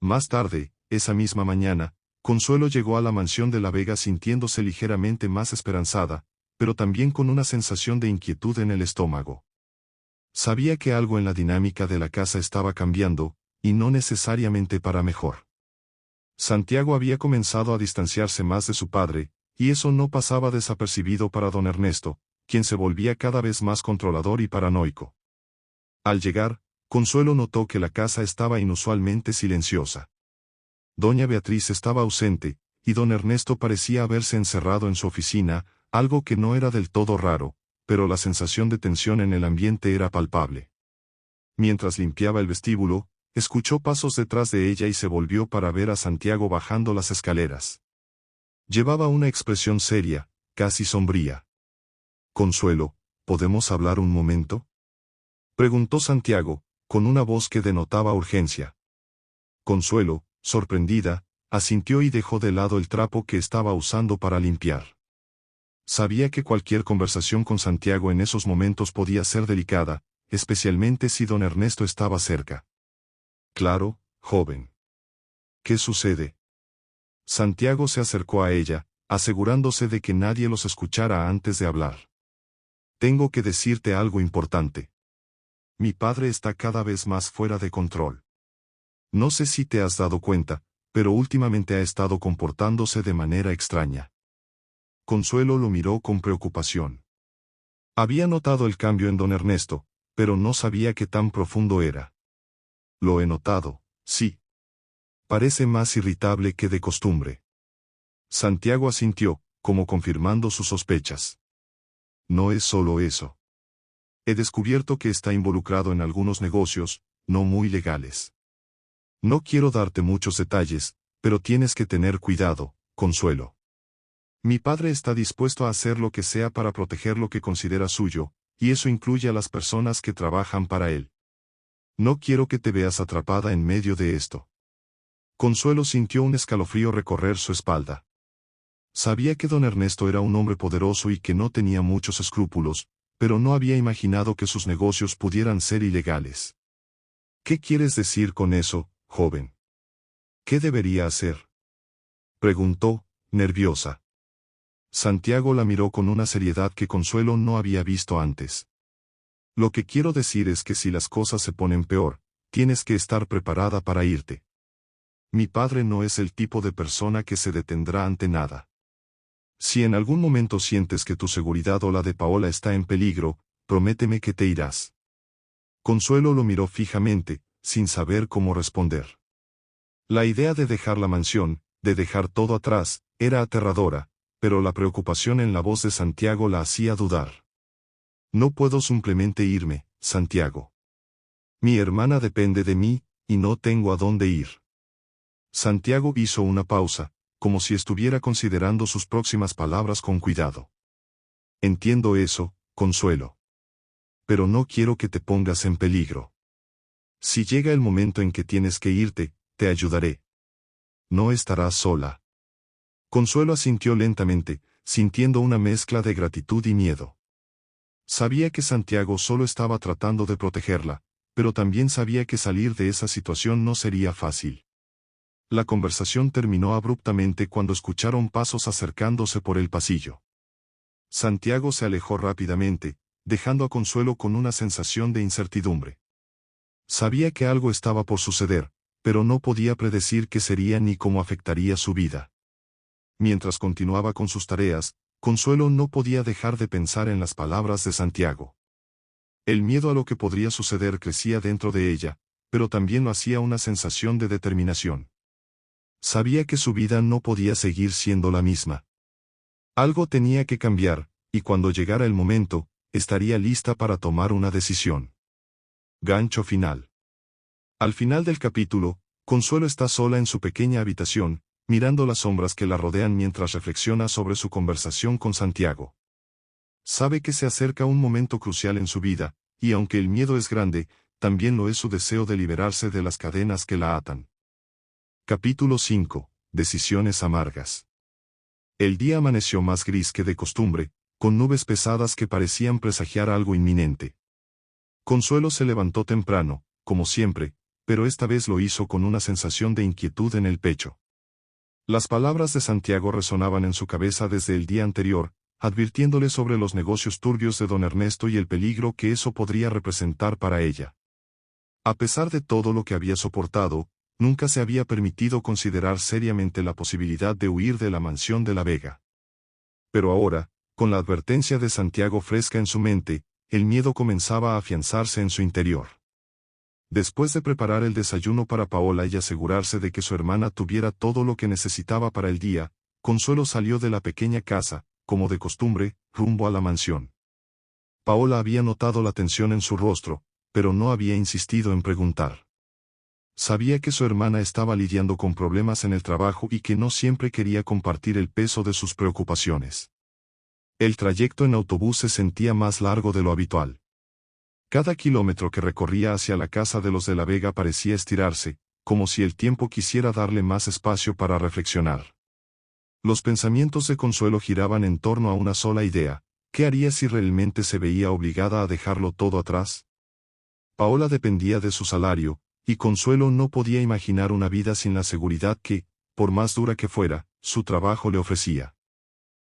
Más tarde, esa misma mañana, Consuelo llegó a la mansión de La Vega sintiéndose ligeramente más esperanzada, pero también con una sensación de inquietud en el estómago. Sabía que algo en la dinámica de la casa estaba cambiando, y no necesariamente para mejor. Santiago había comenzado a distanciarse más de su padre, y eso no pasaba desapercibido para don Ernesto, quien se volvía cada vez más controlador y paranoico. Al llegar, Consuelo notó que la casa estaba inusualmente silenciosa. Doña Beatriz estaba ausente, y don Ernesto parecía haberse encerrado en su oficina, algo que no era del todo raro, pero la sensación de tensión en el ambiente era palpable. Mientras limpiaba el vestíbulo, escuchó pasos detrás de ella y se volvió para ver a Santiago bajando las escaleras. Llevaba una expresión seria, casi sombría. «Consuelo, ¿podemos hablar un momento?», preguntó Santiago, con una voz que denotaba urgencia. Consuelo, sorprendida, asintió y dejó de lado el trapo que estaba usando para limpiar. Sabía que cualquier conversación con Santiago en esos momentos podía ser delicada, especialmente si don Ernesto estaba cerca. «Claro, joven. ¿Qué sucede?». Santiago se acercó a ella, asegurándose de que nadie los escuchara antes de hablar. «Tengo que decirte algo importante. Mi padre está cada vez más fuera de control. No sé si te has dado cuenta, pero últimamente ha estado comportándose de manera extraña». Consuelo lo miró con preocupación. Había notado el cambio en don Ernesto, pero no sabía qué tan profundo era. «Lo he notado, sí. Parece más irritable que de costumbre». Santiago asintió, como confirmando sus sospechas. «No es solo eso. He descubierto que está involucrado en algunos negocios, no muy legales. No quiero darte muchos detalles, pero tienes que tener cuidado, Consuelo. Mi padre está dispuesto a hacer lo que sea para proteger lo que considera suyo, y eso incluye a las personas que trabajan para él. No quiero que te veas atrapada en medio de esto». Consuelo sintió un escalofrío recorrer su espalda. Sabía que don Ernesto era un hombre poderoso y que no tenía muchos escrúpulos, pero no había imaginado que sus negocios pudieran ser ilegales. ¿Qué quieres decir con eso, joven? ¿Qué debería hacer? Preguntó, nerviosa. Santiago la miró con una seriedad que Consuelo no había visto antes. Lo que quiero decir es que si las cosas se ponen peor, tienes que estar preparada para irte. Mi padre no es el tipo de persona que se detendrá ante nada. Si en algún momento sientes que tu seguridad o la de Paola está en peligro, prométeme que te irás. Consuelo lo miró fijamente, sin saber cómo responder. La idea de dejar la mansión, de dejar todo atrás, era aterradora, pero la preocupación en la voz de Santiago la hacía dudar. No puedo simplemente irme, Santiago. Mi hermana depende de mí, y no tengo a dónde ir. Santiago hizo una pausa, como si estuviera considerando sus próximas palabras con cuidado. Entiendo eso, Consuelo. Pero no quiero que te pongas en peligro. Si llega el momento en que tienes que irte, te ayudaré. No estarás sola. Consuelo asintió lentamente, sintiendo una mezcla de gratitud y miedo. Sabía que Santiago solo estaba tratando de protegerla, pero también sabía que salir de esa situación no sería fácil. La conversación terminó abruptamente cuando escucharon pasos acercándose por el pasillo. Santiago se alejó rápidamente, dejando a Consuelo con una sensación de incertidumbre. Sabía que algo estaba por suceder, pero no podía predecir qué sería ni cómo afectaría su vida. Mientras continuaba con sus tareas, Consuelo no podía dejar de pensar en las palabras de Santiago. El miedo a lo que podría suceder crecía dentro de ella, pero también lo hacía una sensación de determinación. Sabía que su vida no podía seguir siendo la misma. Algo tenía que cambiar, y cuando llegara el momento, estaría lista para tomar una decisión. Gancho final. Al final del capítulo, Consuelo está sola en su pequeña habitación, mirando las sombras que la rodean mientras reflexiona sobre su conversación con Santiago. Sabe que se acerca un momento crucial en su vida, y aunque el miedo es grande, también lo es su deseo de liberarse de las cadenas que la atan. Capítulo 5. Decisiones amargas. El día amaneció más gris que de costumbre, con nubes pesadas que parecían presagiar algo inminente. Consuelo se levantó temprano, como siempre, pero esta vez lo hizo con una sensación de inquietud en el pecho. Las palabras de Santiago resonaban en su cabeza desde el día anterior, advirtiéndole sobre los negocios turbios de don Ernesto y el peligro que eso podría representar para ella. A pesar de todo lo que había soportado, nunca se había permitido considerar seriamente la posibilidad de huir de la mansión de la Vega. Pero ahora, con la advertencia de Santiago fresca en su mente, el miedo comenzaba a afianzarse en su interior. Después de preparar el desayuno para Paola y asegurarse de que su hermana tuviera todo lo que necesitaba para el día, Consuelo salió de la pequeña casa, como de costumbre, rumbo a la mansión. Paola había notado la tensión en su rostro, pero no había insistido en preguntar. Sabía que su hermana estaba lidiando con problemas en el trabajo y que no siempre quería compartir el peso de sus preocupaciones. El trayecto en autobús se sentía más largo de lo habitual. Cada kilómetro que recorría hacia la casa de los de la Vega parecía estirarse, como si el tiempo quisiera darle más espacio para reflexionar. Los pensamientos de Consuelo giraban en torno a una sola idea: ¿qué haría si realmente se veía obligada a dejarlo todo atrás? Paola dependía de su salario, y Consuelo no podía imaginar una vida sin la seguridad que, por más dura que fuera, su trabajo le ofrecía.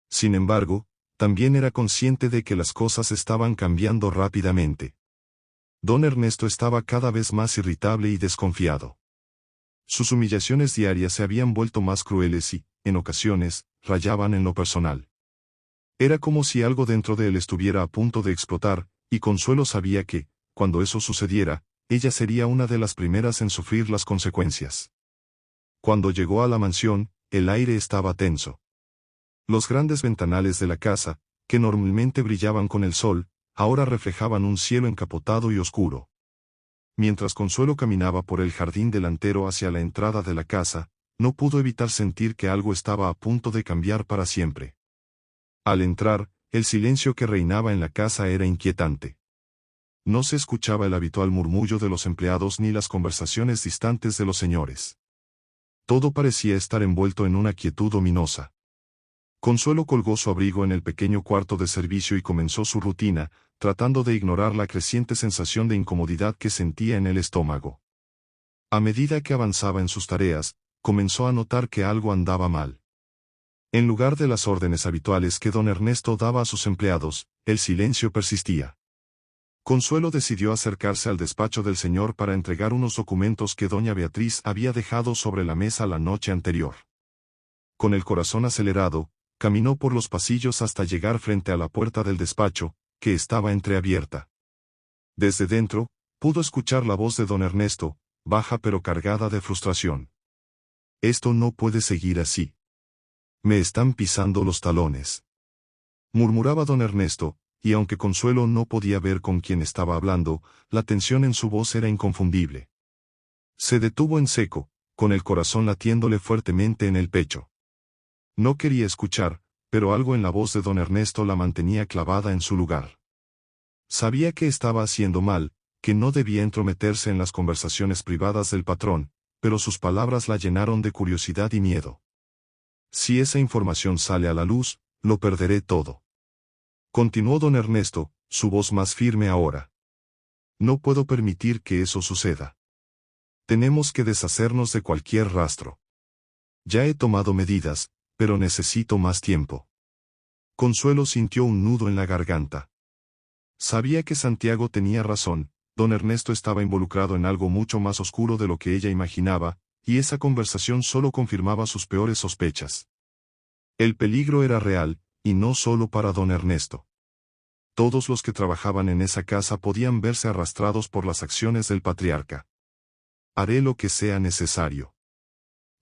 Sin embargo, también era consciente de que las cosas estaban cambiando rápidamente. Don Ernesto estaba cada vez más irritable y desconfiado. Sus humillaciones diarias se habían vuelto más crueles y, en ocasiones, rayaban en lo personal. Era como si algo dentro de él estuviera a punto de explotar, y Consuelo sabía que, cuando eso sucediera, ella sería una de las primeras en sufrir las consecuencias. Cuando llegó a la mansión, el aire estaba tenso. Los grandes ventanales de la casa, que normalmente brillaban con el sol, ahora reflejaban un cielo encapotado y oscuro. Mientras Consuelo caminaba por el jardín delantero hacia la entrada de la casa, no pudo evitar sentir que algo estaba a punto de cambiar para siempre. Al entrar, el silencio que reinaba en la casa era inquietante. No se escuchaba el habitual murmullo de los empleados ni las conversaciones distantes de los señores. Todo parecía estar envuelto en una quietud ominosa. Consuelo colgó su abrigo en el pequeño cuarto de servicio y comenzó su rutina, tratando de ignorar la creciente sensación de incomodidad que sentía en el estómago. A medida que avanzaba en sus tareas, comenzó a notar que algo andaba mal. En lugar de las órdenes habituales que don Ernesto daba a sus empleados, el silencio persistía. Consuelo decidió acercarse al despacho del señor para entregar unos documentos que doña Beatriz había dejado sobre la mesa la noche anterior. Con el corazón acelerado, caminó por los pasillos hasta llegar frente a la puerta del despacho, que estaba entreabierta. Desde dentro, pudo escuchar la voz de don Ernesto, baja pero cargada de frustración. «Esto no puede seguir así. Me están pisando los talones», murmuraba don Ernesto, y aunque Consuelo no podía ver con quién estaba hablando, la tensión en su voz era inconfundible. Se detuvo en seco, con el corazón latiéndole fuertemente en el pecho. No quería escuchar, pero algo en la voz de don Ernesto la mantenía clavada en su lugar. Sabía que estaba haciendo mal, que no debía entrometerse en las conversaciones privadas del patrón, pero sus palabras la llenaron de curiosidad y miedo. «Si esa información sale a la luz, lo perderé todo», continuó don Ernesto, su voz más firme ahora. «No puedo permitir que eso suceda. Tenemos que deshacernos de cualquier rastro. Ya he tomado medidas, pero necesito más tiempo». Consuelo sintió un nudo en la garganta. Sabía que Santiago tenía razón, don Ernesto estaba involucrado en algo mucho más oscuro de lo que ella imaginaba, y esa conversación solo confirmaba sus peores sospechas. El peligro era real, y no solo para don Ernesto. Todos los que trabajaban en esa casa podían verse arrastrados por las acciones del patriarca. «Haré lo que sea necesario»,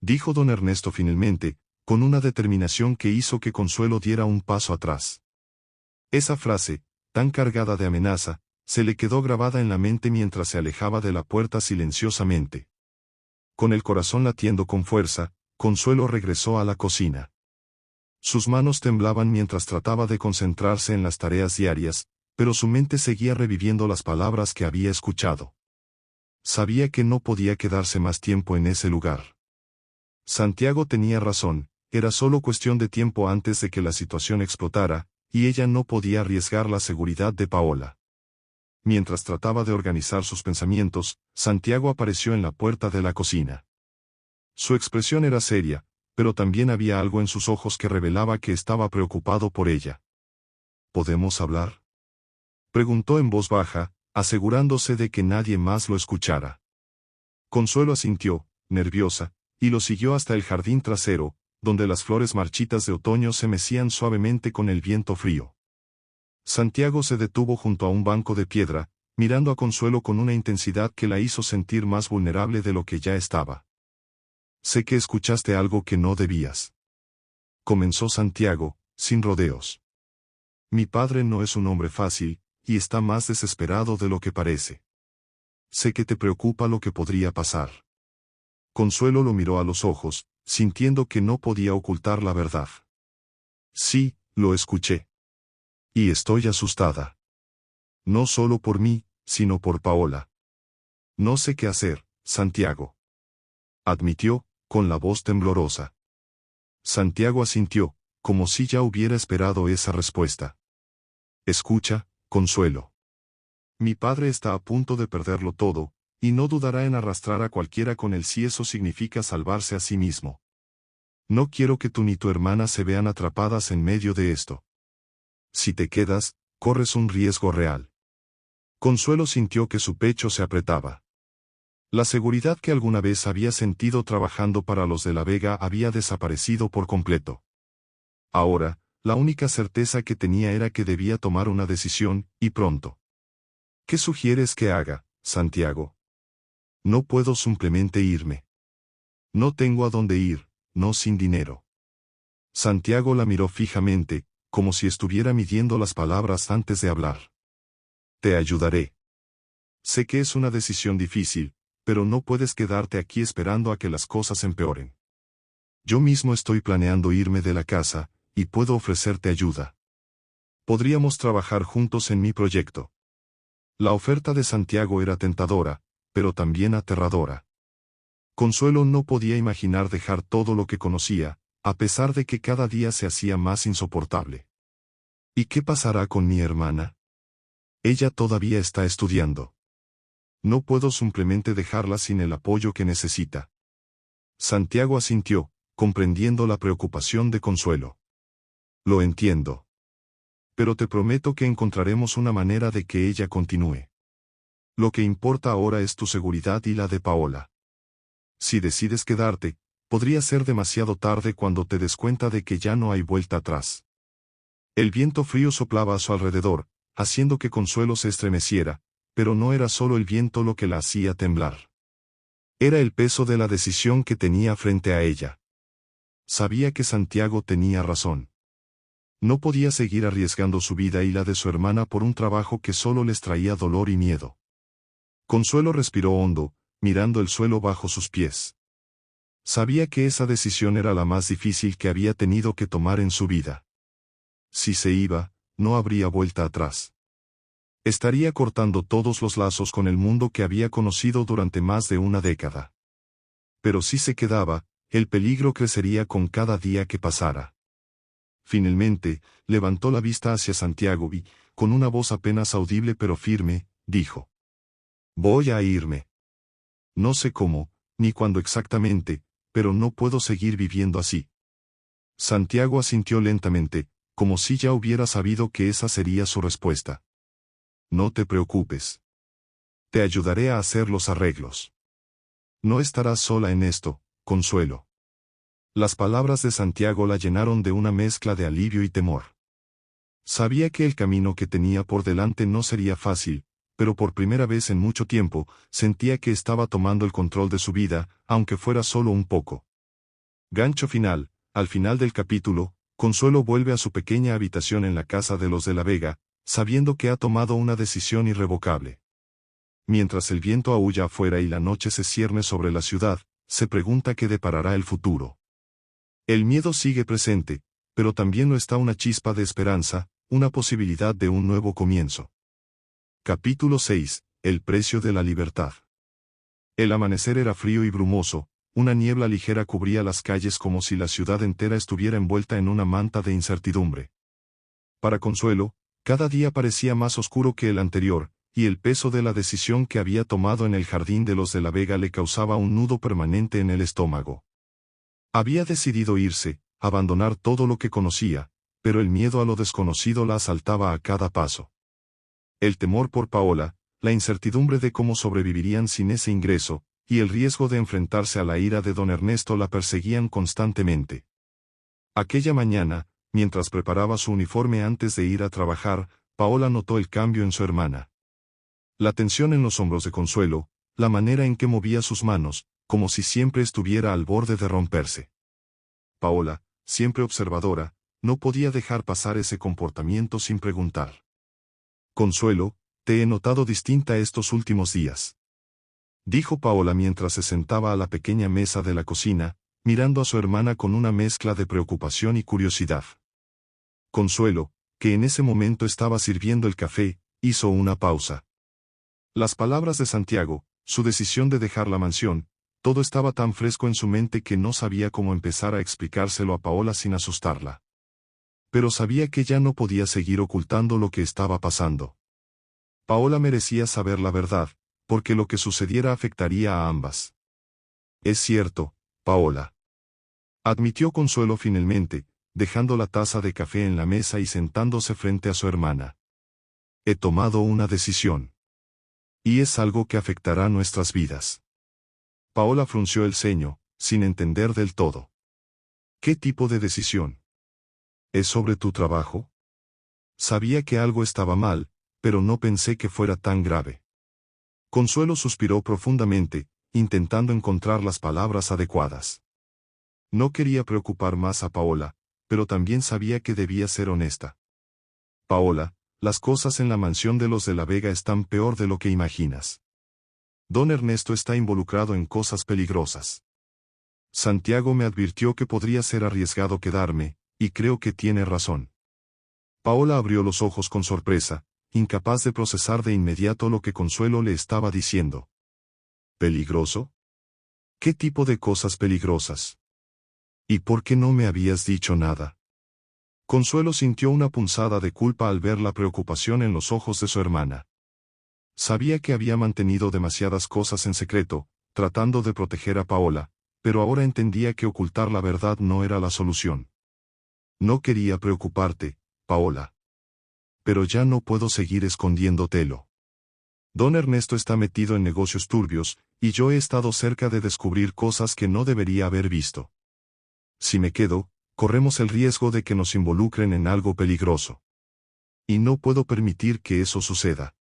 dijo don Ernesto finalmente, con una determinación que hizo que Consuelo diera un paso atrás. Esa frase, tan cargada de amenaza, se le quedó grabada en la mente mientras se alejaba de la puerta silenciosamente. Con el corazón latiendo con fuerza, Consuelo regresó a la cocina. Sus manos temblaban mientras trataba de concentrarse en las tareas diarias, pero su mente seguía reviviendo las palabras que había escuchado. Sabía que no podía quedarse más tiempo en ese lugar. Santiago tenía razón, era solo cuestión de tiempo antes de que la situación explotara, y ella no podía arriesgar la seguridad de Paola. Mientras trataba de organizar sus pensamientos, Santiago apareció en la puerta de la cocina. Su expresión era seria, pero también había algo en sus ojos que revelaba que estaba preocupado por ella. «¿Podemos hablar?», preguntó en voz baja, asegurándose de que nadie más lo escuchara. Consuelo asintió, nerviosa, y lo siguió hasta el jardín trasero, donde las flores marchitas de otoño se mecían suavemente con el viento frío. Santiago se detuvo junto a un banco de piedra, mirando a Consuelo con una intensidad que la hizo sentir más vulnerable de lo que ya estaba. «Sé que escuchaste algo que no debías», comenzó Santiago, sin rodeos. «Mi padre no es un hombre fácil, y está más desesperado de lo que parece. Sé que te preocupa lo que podría pasar». Consuelo lo miró a los ojos, sintiendo que no podía ocultar la verdad. «Sí, lo escuché. Y estoy asustada. No solo por mí, sino por Paola. No sé qué hacer, Santiago», admitió, con la voz temblorosa. Santiago asintió, como si ya hubiera esperado esa respuesta. «Escucha, Consuelo. Mi padre está a punto de perderlo todo, y no dudará en arrastrar a cualquiera con él si eso significa salvarse a sí mismo. No quiero que tú ni tu hermana se vean atrapadas en medio de esto. Si te quedas, corres un riesgo real». Consuelo sintió que su pecho se apretaba. La seguridad que alguna vez había sentido trabajando para los de la Vega había desaparecido por completo. Ahora, la única certeza que tenía era que debía tomar una decisión, y pronto. «¿Qué sugieres que haga, Santiago? No puedo simplemente irme. No tengo a dónde ir, no sin dinero». Santiago la miró fijamente, como si estuviera midiendo las palabras antes de hablar. «Te ayudaré. Sé que es una decisión difícil, pero no puedes quedarte aquí esperando a que las cosas empeoren. Yo mismo estoy planeando irme de la casa, y puedo ofrecerte ayuda. Podríamos trabajar juntos en mi proyecto». La oferta de Santiago era tentadora, pero también aterradora. Consuelo no podía imaginar dejar todo lo que conocía, a pesar de que cada día se hacía más insoportable. «¿Y qué pasará con mi hermana?», Ella todavía está estudiando. No puedo simplemente dejarla sin el apoyo que necesita. Santiago asintió, comprendiendo la preocupación de Consuelo. Lo entiendo. Pero te prometo que encontraremos una manera de que ella continúe. Lo que importa ahora es tu seguridad y la de Paola. Si decides quedarte, podría ser demasiado tarde cuando te des cuenta de que ya no hay vuelta atrás. El viento frío soplaba a su alrededor, haciendo que Consuelo se estremeciera, pero no era solo el viento lo que la hacía temblar. Era el peso de la decisión que tenía frente a ella. Sabía que Santiago tenía razón. No podía seguir arriesgando su vida y la de su hermana por un trabajo que solo les traía dolor y miedo. Consuelo respiró hondo, mirando el suelo bajo sus pies. Sabía que esa decisión era la más difícil que había tenido que tomar en su vida. Si se iba, no habría vuelta atrás. Estaría cortando todos los lazos con el mundo que había conocido durante más de una década. Pero si se quedaba, el peligro crecería con cada día que pasara. Finalmente, levantó la vista hacia Santiago y, con una voz apenas audible pero firme, dijo: «Voy a irme. No sé cómo, ni cuándo exactamente, pero no puedo seguir viviendo así». Santiago asintió lentamente, como si ya hubiera sabido que esa sería su respuesta. «No te preocupes. Te ayudaré a hacer los arreglos. No estarás sola en esto, Consuelo». Las palabras de Santiago la llenaron de una mezcla de alivio y temor. Sabía que el camino que tenía por delante no sería fácil, pero por primera vez en mucho tiempo, sentía que estaba tomando el control de su vida, aunque fuera solo un poco. Gancho final. Al final del capítulo, Consuelo vuelve a su pequeña habitación en la casa de los de la Vega, sabiendo que ha tomado una decisión irrevocable. Mientras el viento aúlla afuera y la noche se cierne sobre la ciudad, se pregunta qué deparará el futuro. El miedo sigue presente, pero también lo está una chispa de esperanza, una posibilidad de un nuevo comienzo. Capítulo 6. El precio de la libertad. El amanecer era frío y brumoso, una niebla ligera cubría las calles como si la ciudad entera estuviera envuelta en una manta de incertidumbre. Para Consuelo, cada día parecía más oscuro que el anterior, y el peso de la decisión que había tomado en el jardín de los de la Vega le causaba un nudo permanente en el estómago. Había decidido irse, abandonar todo lo que conocía, pero el miedo a lo desconocido la asaltaba a cada paso. El temor por Paola, la incertidumbre de cómo sobrevivirían sin ese ingreso, y el riesgo de enfrentarse a la ira de don Ernesto la perseguían constantemente. Aquella mañana, mientras preparaba su uniforme antes de ir a trabajar, Paola notó el cambio en su hermana. La tensión en los hombros de Consuelo, la manera en que movía sus manos, como si siempre estuviera al borde de romperse. Paola, siempre observadora, no podía dejar pasar ese comportamiento sin preguntar. «Consuelo, te he notado distinta estos últimos días», dijo Paola mientras se sentaba a la pequeña mesa de la cocina, mirando a su hermana con una mezcla de preocupación y curiosidad. Consuelo, que en ese momento estaba sirviendo el café, hizo una pausa. Las palabras de Santiago, su decisión de dejar la mansión, todo estaba tan fresco en su mente que no sabía cómo empezar a explicárselo a Paola sin asustarla. Pero sabía que ya no podía seguir ocultando lo que estaba pasando. Paola merecía saber la verdad, porque lo que sucediera afectaría a ambas. «Es cierto, Paola», admitió Consuelo finalmente, dejando la taza de café en la mesa y sentándose frente a su hermana. «He tomado una decisión. Y es algo que afectará nuestras vidas». Paola frunció el ceño, sin entender del todo. «¿Qué tipo de decisión? ¿Es sobre tu trabajo?» Sabía que algo estaba mal, pero no pensé que fuera tan grave. Consuelo suspiró profundamente, intentando encontrar las palabras adecuadas. No quería preocupar más a Paola, pero también sabía que debía ser honesta. «Paola, las cosas en la mansión de los de la Vega están peor de lo que imaginas. Don Ernesto está involucrado en cosas peligrosas. Santiago me advirtió que podría ser arriesgado quedarme, y creo que tiene razón». Paola abrió los ojos con sorpresa, incapaz de procesar de inmediato lo que Consuelo le estaba diciendo. «¿Peligroso? ¿Qué tipo de cosas peligrosas? ¿Y por qué no me habías dicho nada?». Consuelo sintió una punzada de culpa al ver la preocupación en los ojos de su hermana. Sabía que había mantenido demasiadas cosas en secreto, tratando de proteger a Paola, pero ahora entendía que ocultar la verdad no era la solución. No quería preocuparte, Paola. Pero ya no puedo seguir escondiéndotelo. Don Ernesto está metido en negocios turbios, y yo he estado cerca de descubrir cosas que no debería haber visto. Si me quedo, corremos el riesgo de que nos involucren en algo peligroso. Y no puedo permitir que eso suceda.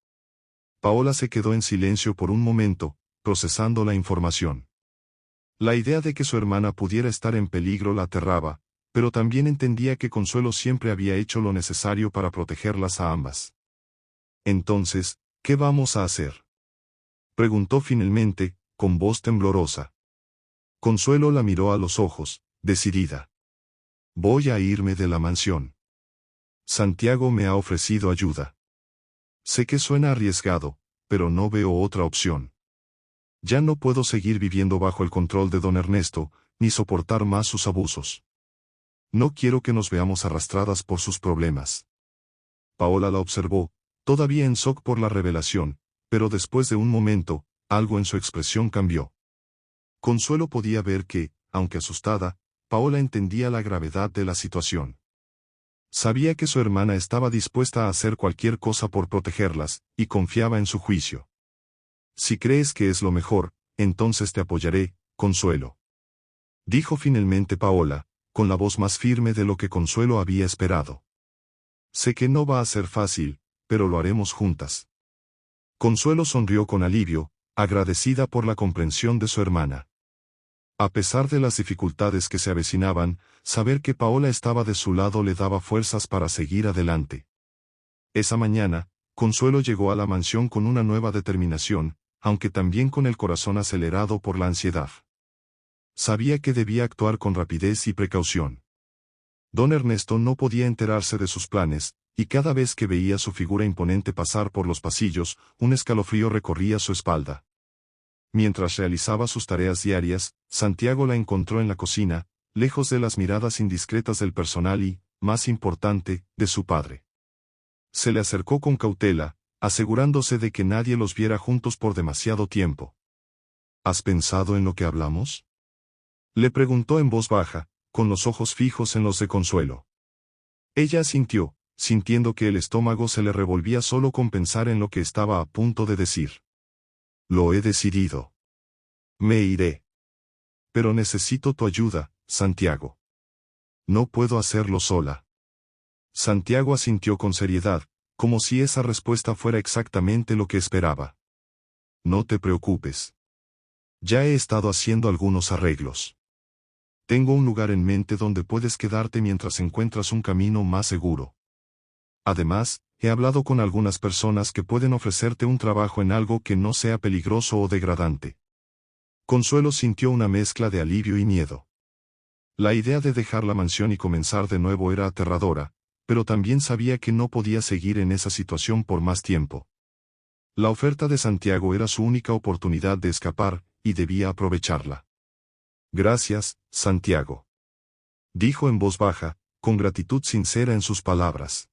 Paola se quedó en silencio por un momento, procesando la información. La idea de que su hermana pudiera estar en peligro la aterraba, pero también entendía que Consuelo siempre había hecho lo necesario para protegerlas a ambas. Entonces, ¿qué vamos a hacer?, preguntó finalmente, con voz temblorosa. Consuelo la miró a los ojos, decidida. Voy a irme de la mansión. Santiago me ha ofrecido ayuda. Sé que suena arriesgado, pero no veo otra opción. Ya no puedo seguir viviendo bajo el control de don Ernesto, ni soportar más sus abusos. No quiero que nos veamos arrastradas por sus problemas. Paola la observó, todavía en shock por la revelación, pero después de un momento, algo en su expresión cambió. Consuelo podía ver que, aunque asustada, Paola entendía la gravedad de la situación. Sabía que su hermana estaba dispuesta a hacer cualquier cosa por protegerlas, y confiaba en su juicio. Si crees que es lo mejor, entonces te apoyaré, Consuelo. Dijo finalmente Paola, con la voz más firme de lo que Consuelo había esperado. Sé que no va a ser fácil, pero lo haremos juntas. Consuelo sonrió con alivio, agradecida por la comprensión de su hermana. A pesar de las dificultades que se avecinaban, saber que Paola estaba de su lado le daba fuerzas para seguir adelante. Esa mañana, Consuelo llegó a la mansión con una nueva determinación, aunque también con el corazón acelerado por la ansiedad. Sabía que debía actuar con rapidez y precaución. Don Ernesto no podía enterarse de sus planes, y cada vez que veía su figura imponente pasar por los pasillos, un escalofrío recorría su espalda. Mientras realizaba sus tareas diarias, Santiago la encontró en la cocina, lejos de las miradas indiscretas del personal y, más importante, de su padre. Se le acercó con cautela, asegurándose de que nadie los viera juntos por demasiado tiempo. ¿Has pensado en lo que hablamos?, le preguntó en voz baja, con los ojos fijos en los de Consuelo. Ella asintió, sintiendo que el estómago se le revolvía solo con pensar en lo que estaba a punto de decir. Lo he decidido. Me iré. Pero necesito tu ayuda, Santiago. No puedo hacerlo sola. Santiago asintió con seriedad, como si esa respuesta fuera exactamente lo que esperaba. No te preocupes. Ya he estado haciendo algunos arreglos. Tengo un lugar en mente donde puedes quedarte mientras encuentras un camino más seguro. Además, he hablado con algunas personas que pueden ofrecerte un trabajo en algo que no sea peligroso o degradante. Consuelo sintió una mezcla de alivio y miedo. La idea de dejar la mansión y comenzar de nuevo era aterradora, pero también sabía que no podía seguir en esa situación por más tiempo. La oferta de Santiago era su única oportunidad de escapar, y debía aprovecharla. Gracias, Santiago. Dijo en voz baja, con gratitud sincera en sus palabras.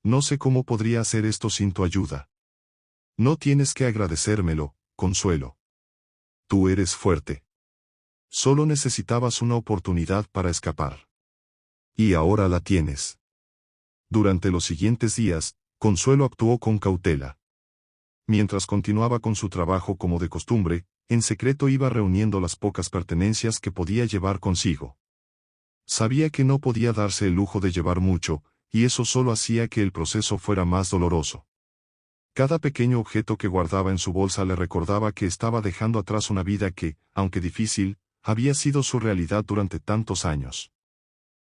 No sé cómo podría hacer esto sin tu ayuda. No tienes que agradecérmelo, Consuelo. Tú eres fuerte. Solo necesitabas una oportunidad para escapar. Y ahora la tienes. Durante los siguientes días, Consuelo actuó con cautela. Mientras continuaba con su trabajo como de costumbre, en secreto iba reuniendo las pocas pertenencias que podía llevar consigo. Sabía que no podía darse el lujo de llevar mucho, y eso solo hacía que el proceso fuera más doloroso. Cada pequeño objeto que guardaba en su bolsa le recordaba que estaba dejando atrás una vida que, aunque difícil, había sido su realidad durante tantos años.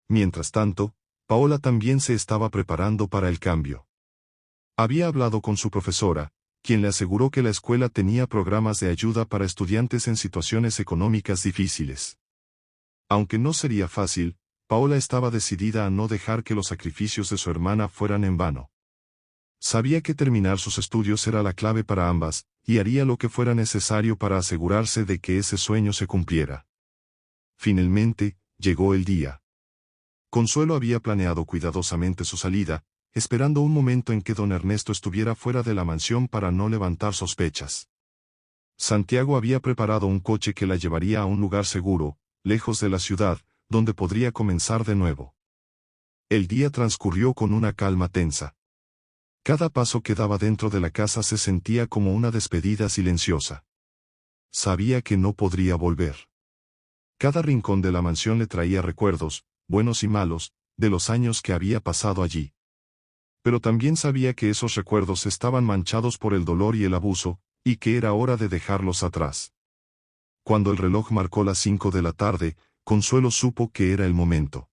Mientras tanto, Paola también se estaba preparando para el cambio. Había hablado con su profesora, quien le aseguró que la escuela tenía programas de ayuda para estudiantes en situaciones económicas difíciles. Aunque no sería fácil, Paola estaba decidida a no dejar que los sacrificios de su hermana fueran en vano. Sabía que terminar sus estudios era la clave para ambas, y haría lo que fuera necesario para asegurarse de que ese sueño se cumpliera. Finalmente, llegó el día. Consuelo había planeado cuidadosamente su salida, esperando un momento en que don Ernesto estuviera fuera de la mansión para no levantar sospechas. Santiago había preparado un coche que la llevaría a un lugar seguro, lejos de la ciudad, donde podría comenzar de nuevo. El día transcurrió con una calma tensa. Cada paso que daba dentro de la casa se sentía como una despedida silenciosa. Sabía que no podría volver. Cada rincón de la mansión le traía recuerdos, buenos y malos, de los años que había pasado allí. Pero también sabía que esos recuerdos estaban manchados por el dolor y el abuso, y que era hora de dejarlos atrás. Cuando el reloj marcó las 5 de la tarde, Consuelo supo que era el momento.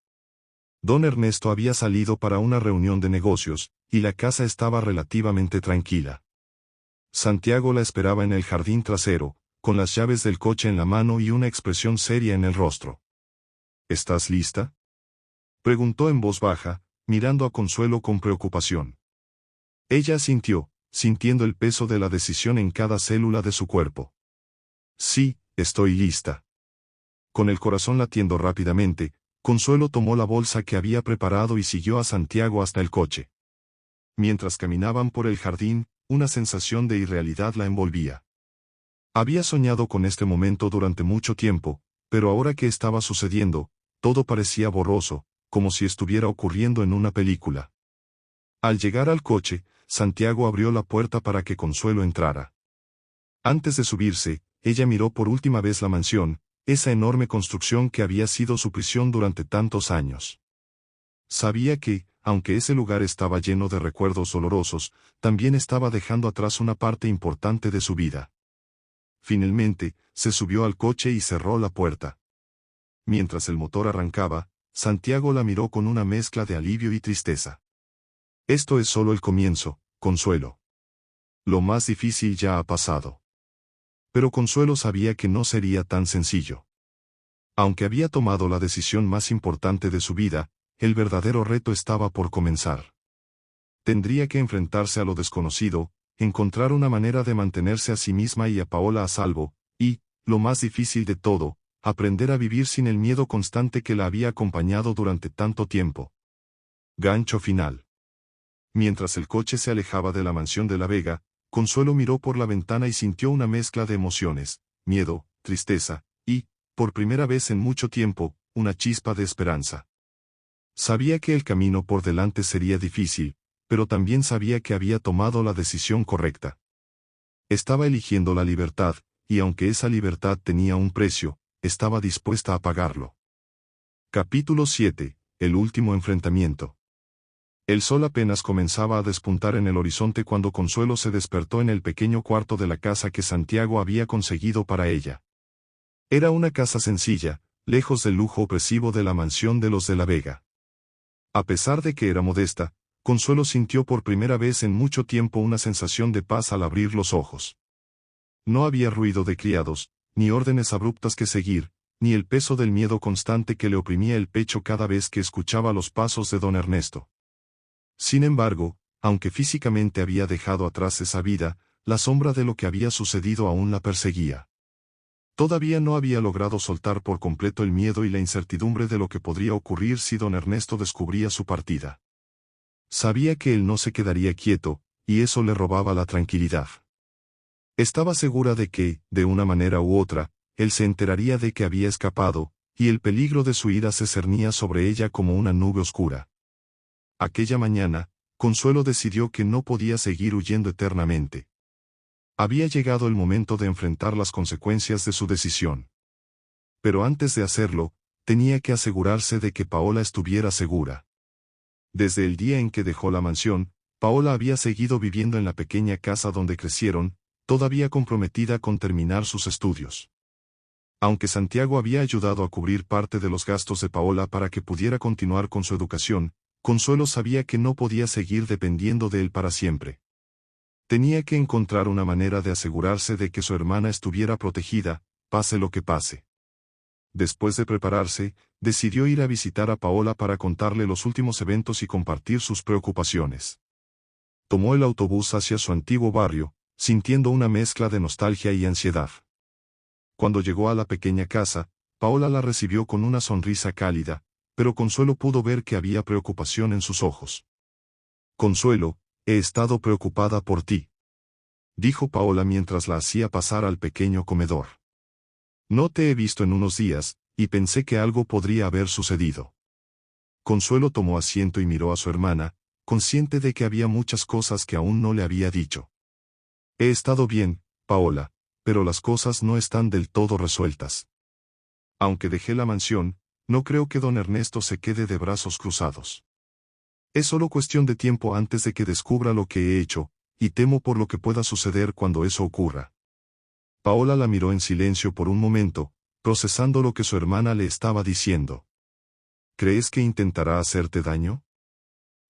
Don Ernesto había salido para una reunión de negocios, y la casa estaba relativamente tranquila. Santiago la esperaba en el jardín trasero, con las llaves del coche en la mano y una expresión seria en el rostro. ¿Estás lista?, preguntó en voz baja, mirando a Consuelo con preocupación. Ella asintió, sintiendo el peso de la decisión en cada célula de su cuerpo. Sí, estoy lista. Con el corazón latiendo rápidamente, Consuelo tomó la bolsa que había preparado y siguió a Santiago hasta el coche. Mientras caminaban por el jardín, una sensación de irrealidad la envolvía. Había soñado con este momento durante mucho tiempo, pero ahora que estaba sucediendo, todo parecía borroso, como si estuviera ocurriendo en una película. Al llegar al coche, Santiago abrió la puerta para que Consuelo entrara. Antes de subirse, ella miró por última vez la mansión, esa enorme construcción que había sido su prisión durante tantos años. Sabía que, aunque ese lugar estaba lleno de recuerdos dolorosos, también estaba dejando atrás una parte importante de su vida. Finalmente, se subió al coche y cerró la puerta. Mientras el motor arrancaba, Santiago la miró con una mezcla de alivio y tristeza. Esto es solo el comienzo, Consuelo. Lo más difícil ya ha pasado. Pero Consuelo sabía que no sería tan sencillo. Aunque había tomado la decisión más importante de su vida, el verdadero reto estaba por comenzar. Tendría que enfrentarse a lo desconocido, encontrar una manera de mantenerse a sí misma y a Paola a salvo, y, lo más difícil de todo, aprender a vivir sin el miedo constante que la había acompañado durante tanto tiempo. Gancho final. Mientras el coche se alejaba de la mansión de La Vega, Consuelo miró por la ventana y sintió una mezcla de emociones, miedo, tristeza, y, por primera vez en mucho tiempo, una chispa de esperanza. Sabía que el camino por delante sería difícil, pero también sabía que había tomado la decisión correcta. Estaba eligiendo la libertad, y aunque esa libertad tenía un precio, estaba dispuesta a pagarlo. Capítulo 7. El último enfrentamiento. El sol apenas comenzaba a despuntar en el horizonte cuando Consuelo se despertó en el pequeño cuarto de la casa que Santiago había conseguido para ella. Era una casa sencilla, lejos del lujo opresivo de la mansión de los de La Vega. A pesar de que era modesta, Consuelo sintió por primera vez en mucho tiempo una sensación de paz al abrir los ojos. No había ruido de criados, ni órdenes abruptas que seguir, ni el peso del miedo constante que le oprimía el pecho cada vez que escuchaba los pasos de don Ernesto. Sin embargo, aunque físicamente había dejado atrás esa vida, la sombra de lo que había sucedido aún la perseguía. Todavía no había logrado soltar por completo el miedo y la incertidumbre de lo que podría ocurrir si don Ernesto descubría su partida. Sabía que él no se quedaría quieto, y eso le robaba la tranquilidad. Estaba segura de que, de una manera u otra, él se enteraría de que había escapado, y el peligro de su ira se cernía sobre ella como una nube oscura. Aquella mañana, Consuelo decidió que no podía seguir huyendo eternamente. Había llegado el momento de enfrentar las consecuencias de su decisión. Pero antes de hacerlo, tenía que asegurarse de que Paola estuviera segura. Desde el día en que dejó la mansión, Paola había seguido viviendo en la pequeña casa donde crecieron, todavía comprometida con terminar sus estudios. Aunque Santiago había ayudado a cubrir parte de los gastos de Paola para que pudiera continuar con su educación, Consuelo sabía que no podía seguir dependiendo de él para siempre. Tenía que encontrar una manera de asegurarse de que su hermana estuviera protegida, pase lo que pase. Después de prepararse, decidió ir a visitar a Paola para contarle los últimos eventos y compartir sus preocupaciones. Tomó el autobús hacia su antiguo barrio, sintiendo una mezcla de nostalgia y ansiedad. Cuando llegó a la pequeña casa, Paola la recibió con una sonrisa cálida, pero Consuelo pudo ver que había preocupación en sus ojos. Consuelo, he estado preocupada por ti, dijo Paola mientras la hacía pasar al pequeño comedor. No te he visto en unos días, y pensé que algo podría haber sucedido. Consuelo tomó asiento y miró a su hermana, consciente de que había muchas cosas que aún no le había dicho. He estado bien, Paola, pero las cosas no están del todo resueltas. Aunque dejé la mansión, no creo que don Ernesto se quede de brazos cruzados. Es solo cuestión de tiempo antes de que descubra lo que he hecho, y temo por lo que pueda suceder cuando eso ocurra. Paola la miró en silencio por un momento, procesando lo que su hermana le estaba diciendo. ¿Crees que intentará hacerte daño?,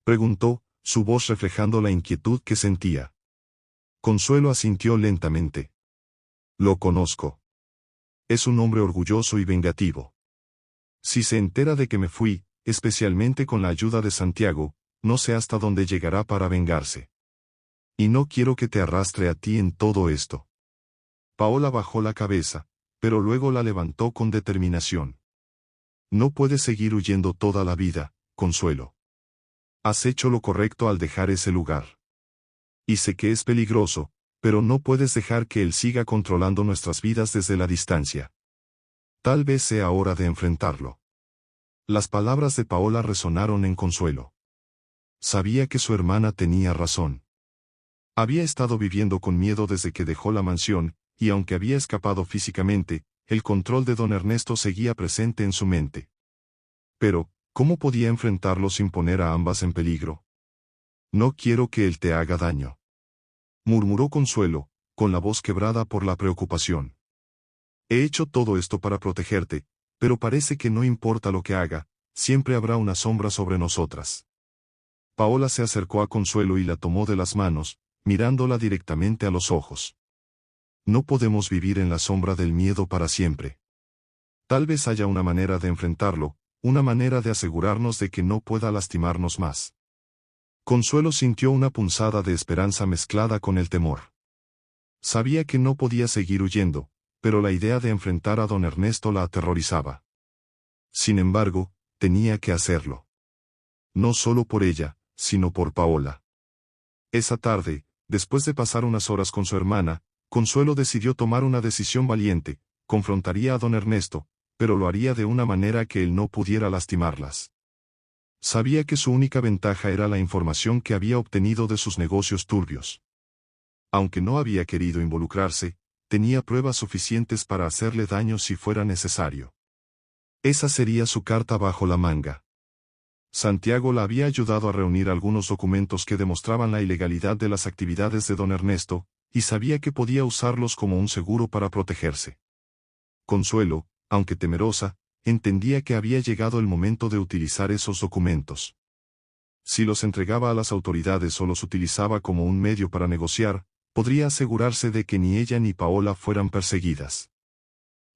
preguntó, su voz reflejando la inquietud que sentía. Consuelo asintió lentamente. Lo conozco. Es un hombre orgulloso y vengativo. Si se entera de que me fui, especialmente con la ayuda de Santiago, no sé hasta dónde llegará para vengarse. Y no quiero que te arrastre a ti en todo esto. Paola bajó la cabeza, pero luego la levantó con determinación. No puedes seguir huyendo toda la vida, Consuelo. Has hecho lo correcto al dejar ese lugar. Y sé que es peligroso, pero no puedes dejar que él siga controlando nuestras vidas desde la distancia. Tal vez sea hora de enfrentarlo. Las palabras de Paola resonaron en Consuelo. Sabía que su hermana tenía razón. Había estado viviendo con miedo desde que dejó la mansión, y aunque había escapado físicamente, el control de don Ernesto seguía presente en su mente. Pero, ¿cómo podía enfrentarlo sin poner a ambas en peligro? No quiero que él te haga daño, murmuró Consuelo, con la voz quebrada por la preocupación. He hecho todo esto para protegerte, pero parece que no importa lo que haga, siempre habrá una sombra sobre nosotras. Paola se acercó a Consuelo y la tomó de las manos, mirándola directamente a los ojos. No podemos vivir en la sombra del miedo para siempre. Tal vez haya una manera de enfrentarlo, una manera de asegurarnos de que no pueda lastimarnos más. Consuelo sintió una punzada de esperanza mezclada con el temor. Sabía que no podía seguir huyendo, pero la idea de enfrentar a don Ernesto la aterrorizaba. Sin embargo, tenía que hacerlo. No solo por ella, sino por Paola. Esa tarde, después de pasar unas horas con su hermana, Consuelo decidió tomar una decisión valiente: confrontaría a don Ernesto, pero lo haría de una manera que él no pudiera lastimarlas. Sabía que su única ventaja era la información que había obtenido de sus negocios turbios. Aunque no había querido involucrarse, tenía pruebas suficientes para hacerle daño si fuera necesario. Esa sería su carta bajo la manga. Santiago la había ayudado a reunir algunos documentos que demostraban la ilegalidad de las actividades de don Ernesto, y sabía que podía usarlos como un seguro para protegerse. Consuelo, aunque temerosa, entendía que había llegado el momento de utilizar esos documentos. Si los entregaba a las autoridades o los utilizaba como un medio para negociar, podría asegurarse de que ni ella ni Paola fueran perseguidas.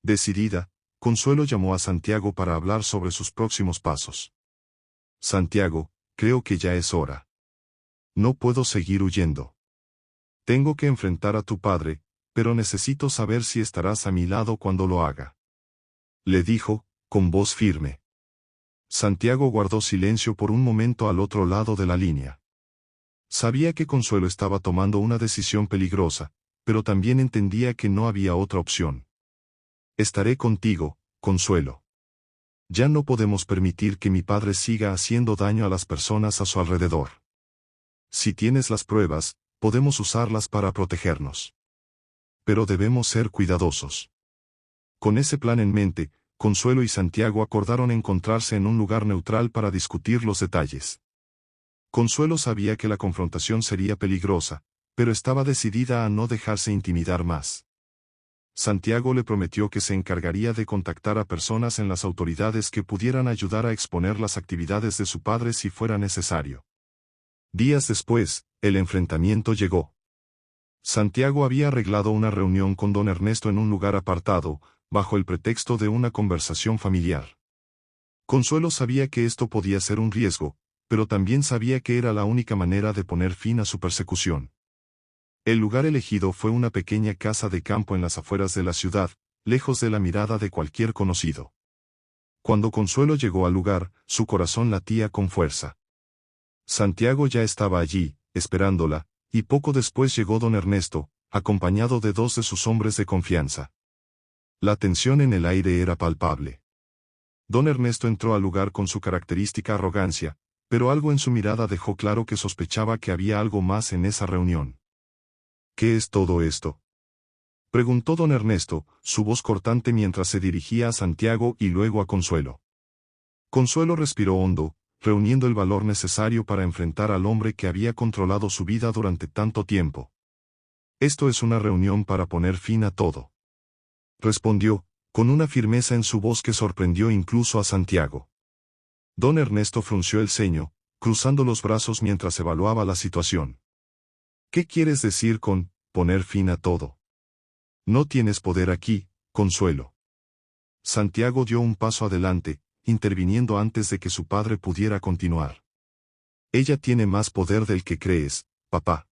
Decidida, Consuelo llamó a Santiago para hablar sobre sus próximos pasos. Santiago, creo que ya es hora. No puedo seguir huyendo. Tengo que enfrentar a tu padre, pero necesito saber si estarás a mi lado cuando lo haga, le dijo, con voz firme. Santiago guardó silencio por un momento al otro lado de la línea. Sabía que Consuelo estaba tomando una decisión peligrosa, pero también entendía que no había otra opción. Estaré contigo, Consuelo. Ya no podemos permitir que mi padre siga haciendo daño a las personas a su alrededor. Si tienes las pruebas, podemos usarlas para protegernos. Pero debemos ser cuidadosos. Con ese plan en mente, Consuelo y Santiago acordaron encontrarse en un lugar neutral para discutir los detalles. Consuelo sabía que la confrontación sería peligrosa, pero estaba decidida a no dejarse intimidar más. Santiago le prometió que se encargaría de contactar a personas en las autoridades que pudieran ayudar a exponer las actividades de su padre si fuera necesario. Días después, el enfrentamiento llegó. Santiago había arreglado una reunión con don Ernesto en un lugar apartado, bajo el pretexto de una conversación familiar. Consuelo sabía que esto podía ser un riesgo, pero también sabía que era la única manera de poner fin a su persecución. El lugar elegido fue una pequeña casa de campo en las afueras de la ciudad, lejos de la mirada de cualquier conocido. Cuando Consuelo llegó al lugar, su corazón latía con fuerza. Santiago ya estaba allí, esperándola, y poco después llegó don Ernesto, acompañado de dos de sus hombres de confianza. La tensión en el aire era palpable. Don Ernesto entró al lugar con su característica arrogancia, pero algo en su mirada dejó claro que sospechaba que había algo más en esa reunión. ¿Qué es todo esto?, preguntó don Ernesto, su voz cortante mientras se dirigía a Santiago y luego a Consuelo. Consuelo respiró hondo, reuniendo el valor necesario para enfrentar al hombre que había controlado su vida durante tanto tiempo. Esto es una reunión para poner fin a todo, respondió, con una firmeza en su voz que sorprendió incluso a Santiago. Don Ernesto frunció el ceño, cruzando los brazos mientras evaluaba la situación. ¿Qué quieres decir con poner fin a todo? No tienes poder aquí, Consuelo. Santiago dio un paso adelante, interviniendo antes de que su padre pudiera continuar. Ella tiene más poder del que crees, papá.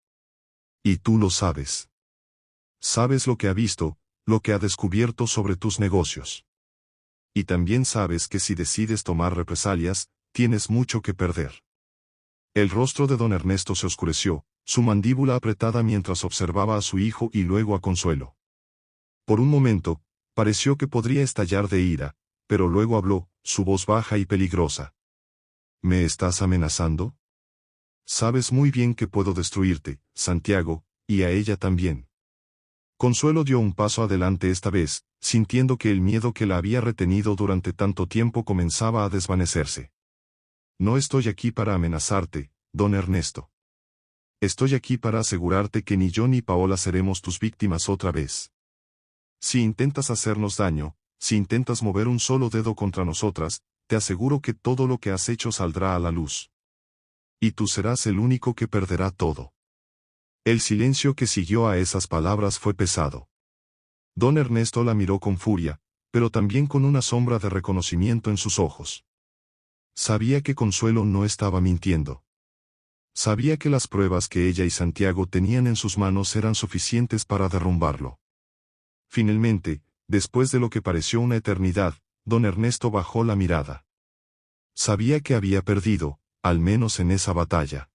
Y tú lo sabes. Sabes lo que ha visto, lo que ha descubierto sobre tus negocios. Y también sabes que si decides tomar represalias, tienes mucho que perder. El rostro de don Ernesto se oscureció, su mandíbula apretada mientras observaba a su hijo y luego a Consuelo. Por un momento, pareció que podría estallar de ira, pero luego habló, su voz baja y peligrosa. ¿Me estás amenazando? Sabes muy bien que puedo destruirte, Santiago, y a ella también. Consuelo dio un paso adelante esta vez, sintiendo que el miedo que la había retenido durante tanto tiempo comenzaba a desvanecerse. No estoy aquí para amenazarte, don Ernesto. Estoy aquí para asegurarte que ni yo ni Paola seremos tus víctimas otra vez. Si intentas hacernos daño, si intentas mover un solo dedo contra nosotras, te aseguro que todo lo que has hecho saldrá a la luz. Y tú serás el único que perderá todo. El silencio que siguió a esas palabras fue pesado. Don Ernesto la miró con furia, pero también con una sombra de reconocimiento en sus ojos. Sabía que Consuelo no estaba mintiendo. Sabía que las pruebas que ella y Santiago tenían en sus manos eran suficientes para derrumbarlo. Finalmente, después de lo que pareció una eternidad, don Ernesto bajó la mirada. Sabía que había perdido, al menos en esa batalla.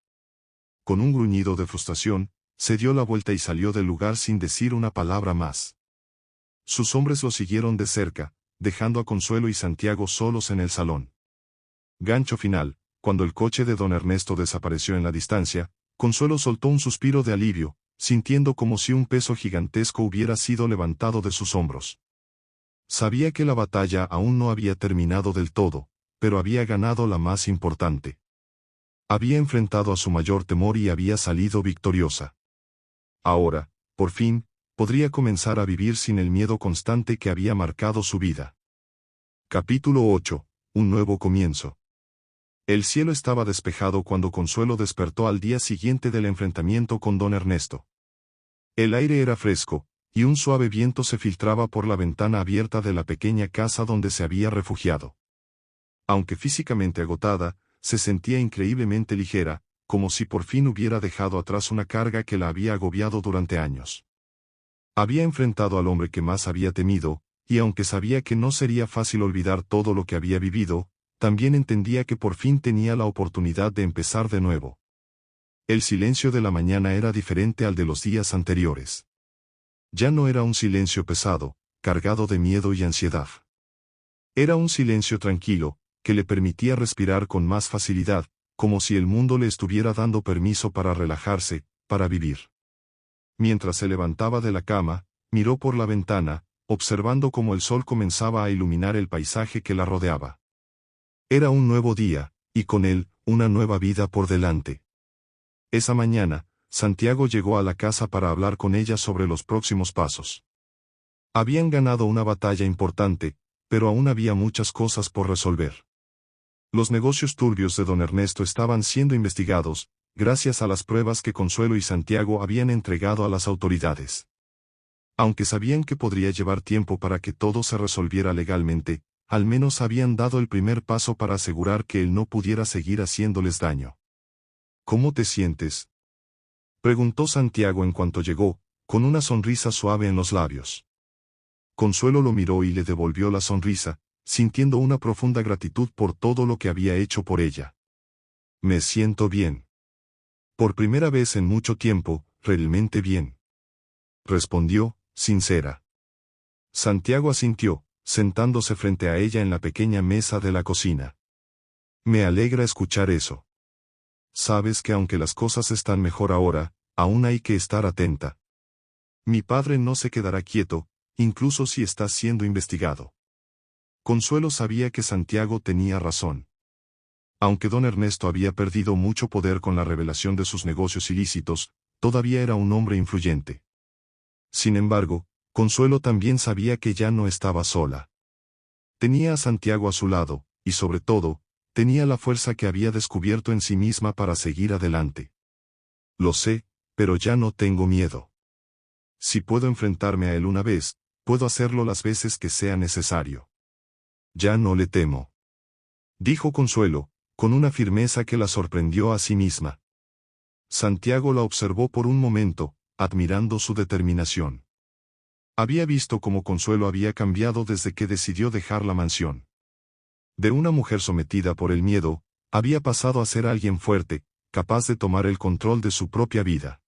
Con un gruñido de frustración, se dio la vuelta y salió del lugar sin decir una palabra más. Sus hombres lo siguieron de cerca, dejando a Consuelo y Santiago solos en el salón. Gancho final, cuando el coche de don Ernesto desapareció en la distancia, Consuelo soltó un suspiro de alivio, sintiendo como si un peso gigantesco hubiera sido levantado de sus hombros. Sabía que la batalla aún no había terminado del todo, pero había ganado la más importante. Había enfrentado a su mayor temor y había salido victoriosa. Ahora, por fin, podría comenzar a vivir sin el miedo constante que había marcado su vida. Capítulo 8. Un nuevo comienzo. El cielo estaba despejado cuando Consuelo despertó al día siguiente del enfrentamiento con don Ernesto. El aire era fresco, y un suave viento se filtraba por la ventana abierta de la pequeña casa donde se había refugiado. Aunque físicamente agotada, se sentía increíblemente ligera, como si por fin hubiera dejado atrás una carga que la había agobiado durante años. Había enfrentado al hombre que más había temido, y aunque sabía que no sería fácil olvidar todo lo que había vivido, también entendía que por fin tenía la oportunidad de empezar de nuevo. El silencio de la mañana era diferente al de los días anteriores. Ya no era un silencio pesado, cargado de miedo y ansiedad. Era un silencio tranquilo, que le permitía respirar con más facilidad, como si el mundo le estuviera dando permiso para relajarse, para vivir. Mientras se levantaba de la cama, miró por la ventana, observando cómo el sol comenzaba a iluminar el paisaje que la rodeaba. Era un nuevo día, y con él, una nueva vida por delante. Esa mañana, Santiago llegó a la casa para hablar con ella sobre los próximos pasos. Habían ganado una batalla importante, pero aún había muchas cosas por resolver. Los negocios turbios de don Ernesto estaban siendo investigados, gracias a las pruebas que Consuelo y Santiago habían entregado a las autoridades. Aunque sabían que podría llevar tiempo para que todo se resolviera legalmente, al menos habían dado el primer paso para asegurar que él no pudiera seguir haciéndoles daño. ¿Cómo te sientes?, preguntó Santiago en cuanto llegó, con una sonrisa suave en los labios. Consuelo lo miró y le devolvió la sonrisa, sintiendo una profunda gratitud por todo lo que había hecho por ella. Me siento bien. Por primera vez en mucho tiempo, realmente bien. Respondió, sincera. Santiago asintió, sentándose frente a ella en la pequeña mesa de la cocina. Me alegra escuchar eso. Sabes que aunque las cosas están mejor ahora, aún hay que estar atenta. Mi padre no se quedará quieto, incluso si está siendo investigado. Consuelo sabía que Santiago tenía razón. Aunque don Ernesto había perdido mucho poder con la revelación de sus negocios ilícitos, todavía era un hombre influyente. Sin embargo, Consuelo también sabía que ya no estaba sola. Tenía a Santiago a su lado, y sobre todo, tenía la fuerza que había descubierto en sí misma para seguir adelante. Lo sé, pero ya no tengo miedo. Si puedo enfrentarme a él una vez, puedo hacerlo las veces que sea necesario. Ya no le temo. Dijo Consuelo, con una firmeza que la sorprendió a sí misma. Santiago la observó por un momento, admirando su determinación. Había visto cómo Consuelo había cambiado desde que decidió dejar la mansión. De una mujer sometida por el miedo, había pasado a ser alguien fuerte, capaz de tomar el control de su propia vida.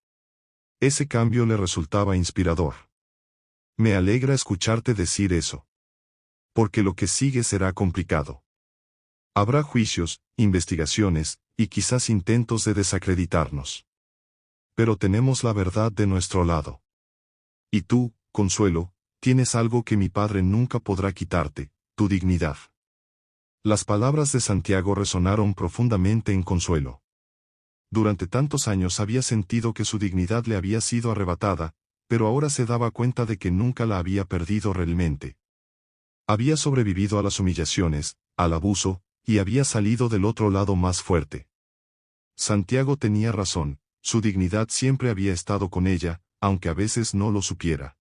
Ese cambio le resultaba inspirador. Me alegra escucharte decir eso. Porque lo que sigue será complicado. Habrá juicios, investigaciones, y quizás intentos de desacreditarnos. Pero tenemos la verdad de nuestro lado. Y tú, Consuelo, tienes algo que mi padre nunca podrá quitarte, tu dignidad. Las palabras de Santiago resonaron profundamente en Consuelo. Durante tantos años había sentido que su dignidad le había sido arrebatada, pero ahora se daba cuenta de que nunca la había perdido realmente. Había sobrevivido a las humillaciones, al abuso, y había salido del otro lado más fuerte. Santiago tenía razón, su dignidad siempre había estado con ella, aunque a veces no lo supiera.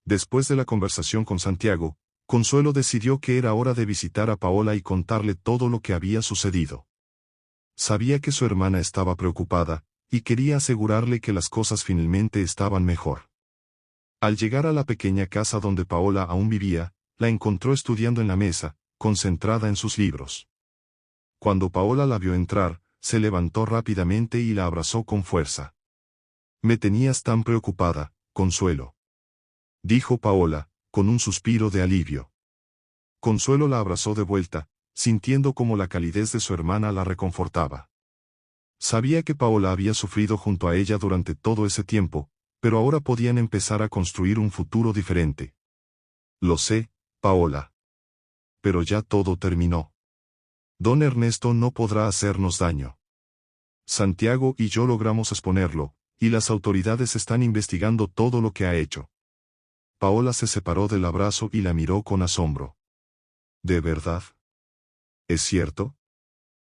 Después de la conversación con Santiago, Consuelo decidió que era hora de visitar a Paola y contarle todo lo que había sucedido. Sabía que su hermana estaba preocupada, y quería asegurarle que las cosas finalmente estaban mejor. Al llegar a la pequeña casa donde Paola aún vivía, la encontró estudiando en la mesa, concentrada en sus libros. Cuando Paola la vio entrar, se levantó rápidamente y la abrazó con fuerza. Me tenías tan preocupada, Consuelo. Dijo Paola, con un suspiro de alivio. Consuelo la abrazó de vuelta, sintiendo como la calidez de su hermana la reconfortaba. Sabía que Paola había sufrido junto a ella durante todo ese tiempo, pero ahora podían empezar a construir un futuro diferente. Lo sé, Paola. Pero ya todo terminó. Don Ernesto no podrá hacernos daño. Santiago y yo logramos exponerlo, y las autoridades están investigando todo lo que ha hecho. Paola se separó del abrazo y la miró con asombro. ¿De verdad? ¿Es cierto?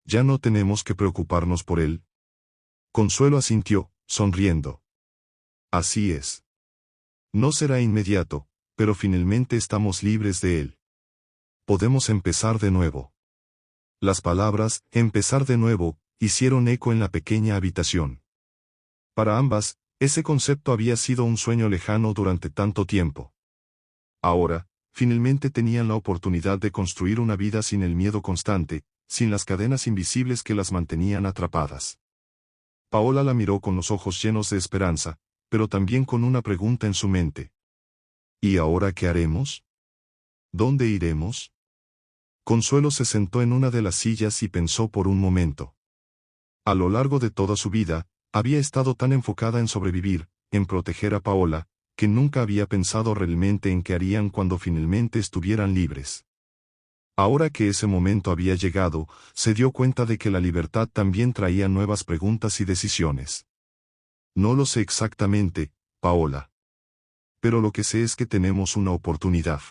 ¿Ya no tenemos que preocuparnos por él? Consuelo asintió, sonriendo. Así es. No será inmediato, pero finalmente estamos libres de él. Podemos empezar de nuevo. Las palabras, empezar de nuevo, hicieron eco en la pequeña habitación. Para ambas, ese concepto había sido un sueño lejano durante tanto tiempo. Ahora, finalmente tenían la oportunidad de construir una vida sin el miedo constante, sin las cadenas invisibles que las mantenían atrapadas. Paola la miró con los ojos llenos de esperanza, pero también con una pregunta en su mente. ¿Y ahora qué haremos? ¿Dónde iremos? Consuelo se sentó en una de las sillas y pensó por un momento. A lo largo de toda su vida, había estado tan enfocada en sobrevivir, en proteger a Paola, que nunca había pensado realmente en qué harían cuando finalmente estuvieran libres. Ahora que ese momento había llegado, se dio cuenta de que la libertad también traía nuevas preguntas y decisiones. No lo sé exactamente, Paola. Pero lo que sé es que tenemos una oportunidad.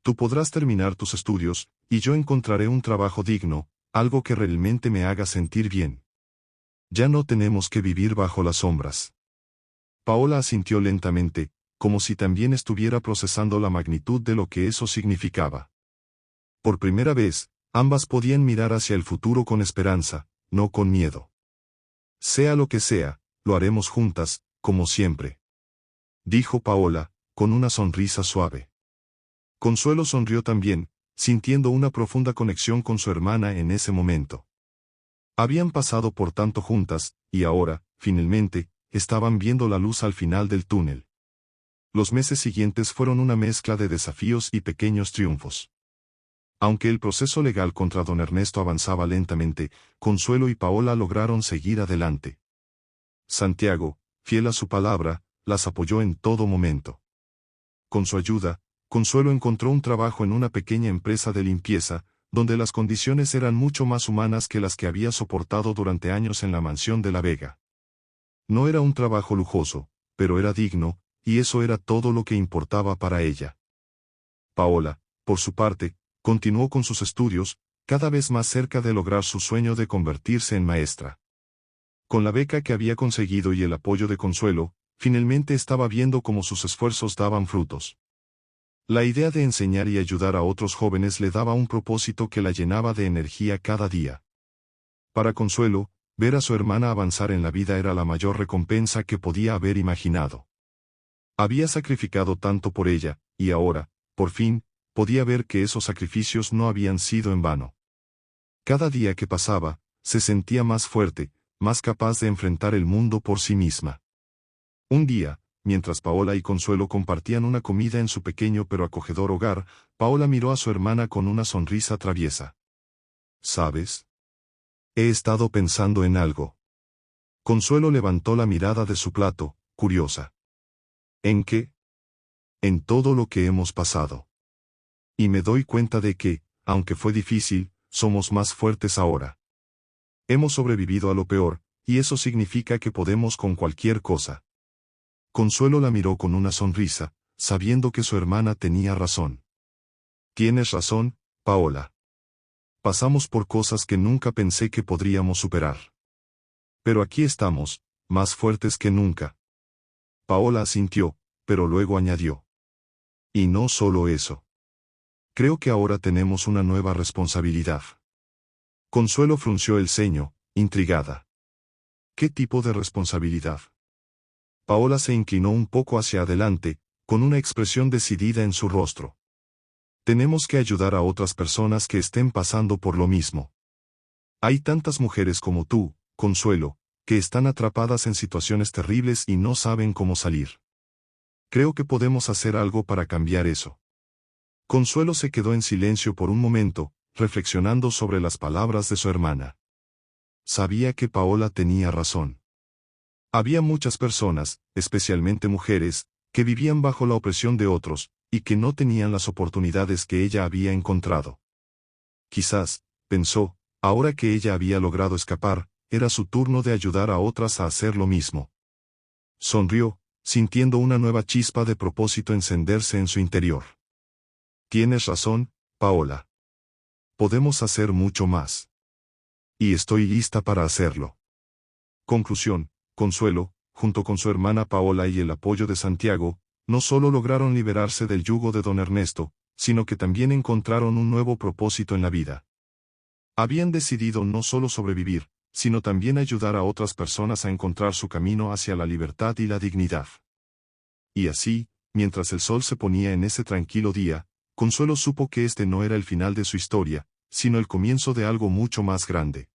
Tú podrás terminar tus estudios, y yo encontraré un trabajo digno, algo que realmente me haga sentir bien. Ya no tenemos que vivir bajo las sombras. Paola asintió lentamente, como si también estuviera procesando la magnitud de lo que eso significaba. Por primera vez, ambas podían mirar hacia el futuro con esperanza, no con miedo. Sea lo que sea, lo haremos juntas, como siempre. Dijo Paola, con una sonrisa suave. Consuelo sonrió también, sintiendo una profunda conexión con su hermana en ese momento. Habían pasado por tanto juntas, y ahora, finalmente, estaban viendo la luz al final del túnel. Los meses siguientes fueron una mezcla de desafíos y pequeños triunfos. Aunque el proceso legal contra don Ernesto avanzaba lentamente, Consuelo y Paola lograron seguir adelante. Santiago, fiel a su palabra, las apoyó en todo momento. Con su ayuda, Consuelo encontró un trabajo en una pequeña empresa de limpieza, donde las condiciones eran mucho más humanas que las que había soportado durante años en la mansión de La Vega. No era un trabajo lujoso, pero era digno, y eso era todo lo que importaba para ella. Paola, por su parte, continuó con sus estudios, cada vez más cerca de lograr su sueño de convertirse en maestra. Con la beca que había conseguido y el apoyo de Consuelo, finalmente estaba viendo cómo sus esfuerzos daban frutos. La idea de enseñar y ayudar a otros jóvenes le daba un propósito que la llenaba de energía cada día. Para Consuelo, ver a su hermana avanzar en la vida era la mayor recompensa que podía haber imaginado. Había sacrificado tanto por ella, y ahora, por fin, podía ver que esos sacrificios no habían sido en vano. Cada día que pasaba, se sentía más fuerte, más capaz de enfrentar el mundo por sí misma. Un día, mientras Paola y Consuelo compartían una comida en su pequeño pero acogedor hogar, Paola miró a su hermana con una sonrisa traviesa. ¿Sabes? He estado pensando en algo. Consuelo levantó la mirada de su plato, curiosa. ¿En qué? En todo lo que hemos pasado. Y me doy cuenta de que, aunque fue difícil, somos más fuertes ahora. Hemos sobrevivido a lo peor, y eso significa que podemos con cualquier cosa. Consuelo la miró con una sonrisa, sabiendo que su hermana tenía razón. Tienes razón, Paola. Pasamos por cosas que nunca pensé que podríamos superar. Pero aquí estamos, más fuertes que nunca. Paola asintió, pero luego añadió. Y no solo eso. Creo que ahora tenemos una nueva responsabilidad. Consuelo frunció el ceño, intrigada. ¿Qué tipo de responsabilidad? Paola se inclinó un poco hacia adelante, con una expresión decidida en su rostro. Tenemos que ayudar a otras personas que estén pasando por lo mismo. Hay tantas mujeres como tú, Consuelo, que están atrapadas en situaciones terribles y no saben cómo salir. Creo que podemos hacer algo para cambiar eso. Consuelo se quedó en silencio por un momento, reflexionando sobre las palabras de su hermana. Sabía que Paola tenía razón. Había muchas personas, especialmente mujeres, que vivían bajo la opresión de otros, y que no tenían las oportunidades que ella había encontrado. Quizás, pensó, ahora que ella había logrado escapar, era su turno de ayudar a otras a hacer lo mismo. Sonrió, sintiendo una nueva chispa de propósito encenderse en su interior. Tienes razón, Paola. Podemos hacer mucho más. Y estoy lista para hacerlo. Conclusión. Consuelo, junto con su hermana Paola y el apoyo de Santiago, no solo lograron liberarse del yugo de don Ernesto, sino que también encontraron un nuevo propósito en la vida. Habían decidido no solo sobrevivir, sino también ayudar a otras personas a encontrar su camino hacia la libertad y la dignidad. Y así, mientras el sol se ponía en ese tranquilo día, Consuelo supo que este no era el final de su historia, sino el comienzo de algo mucho más grande.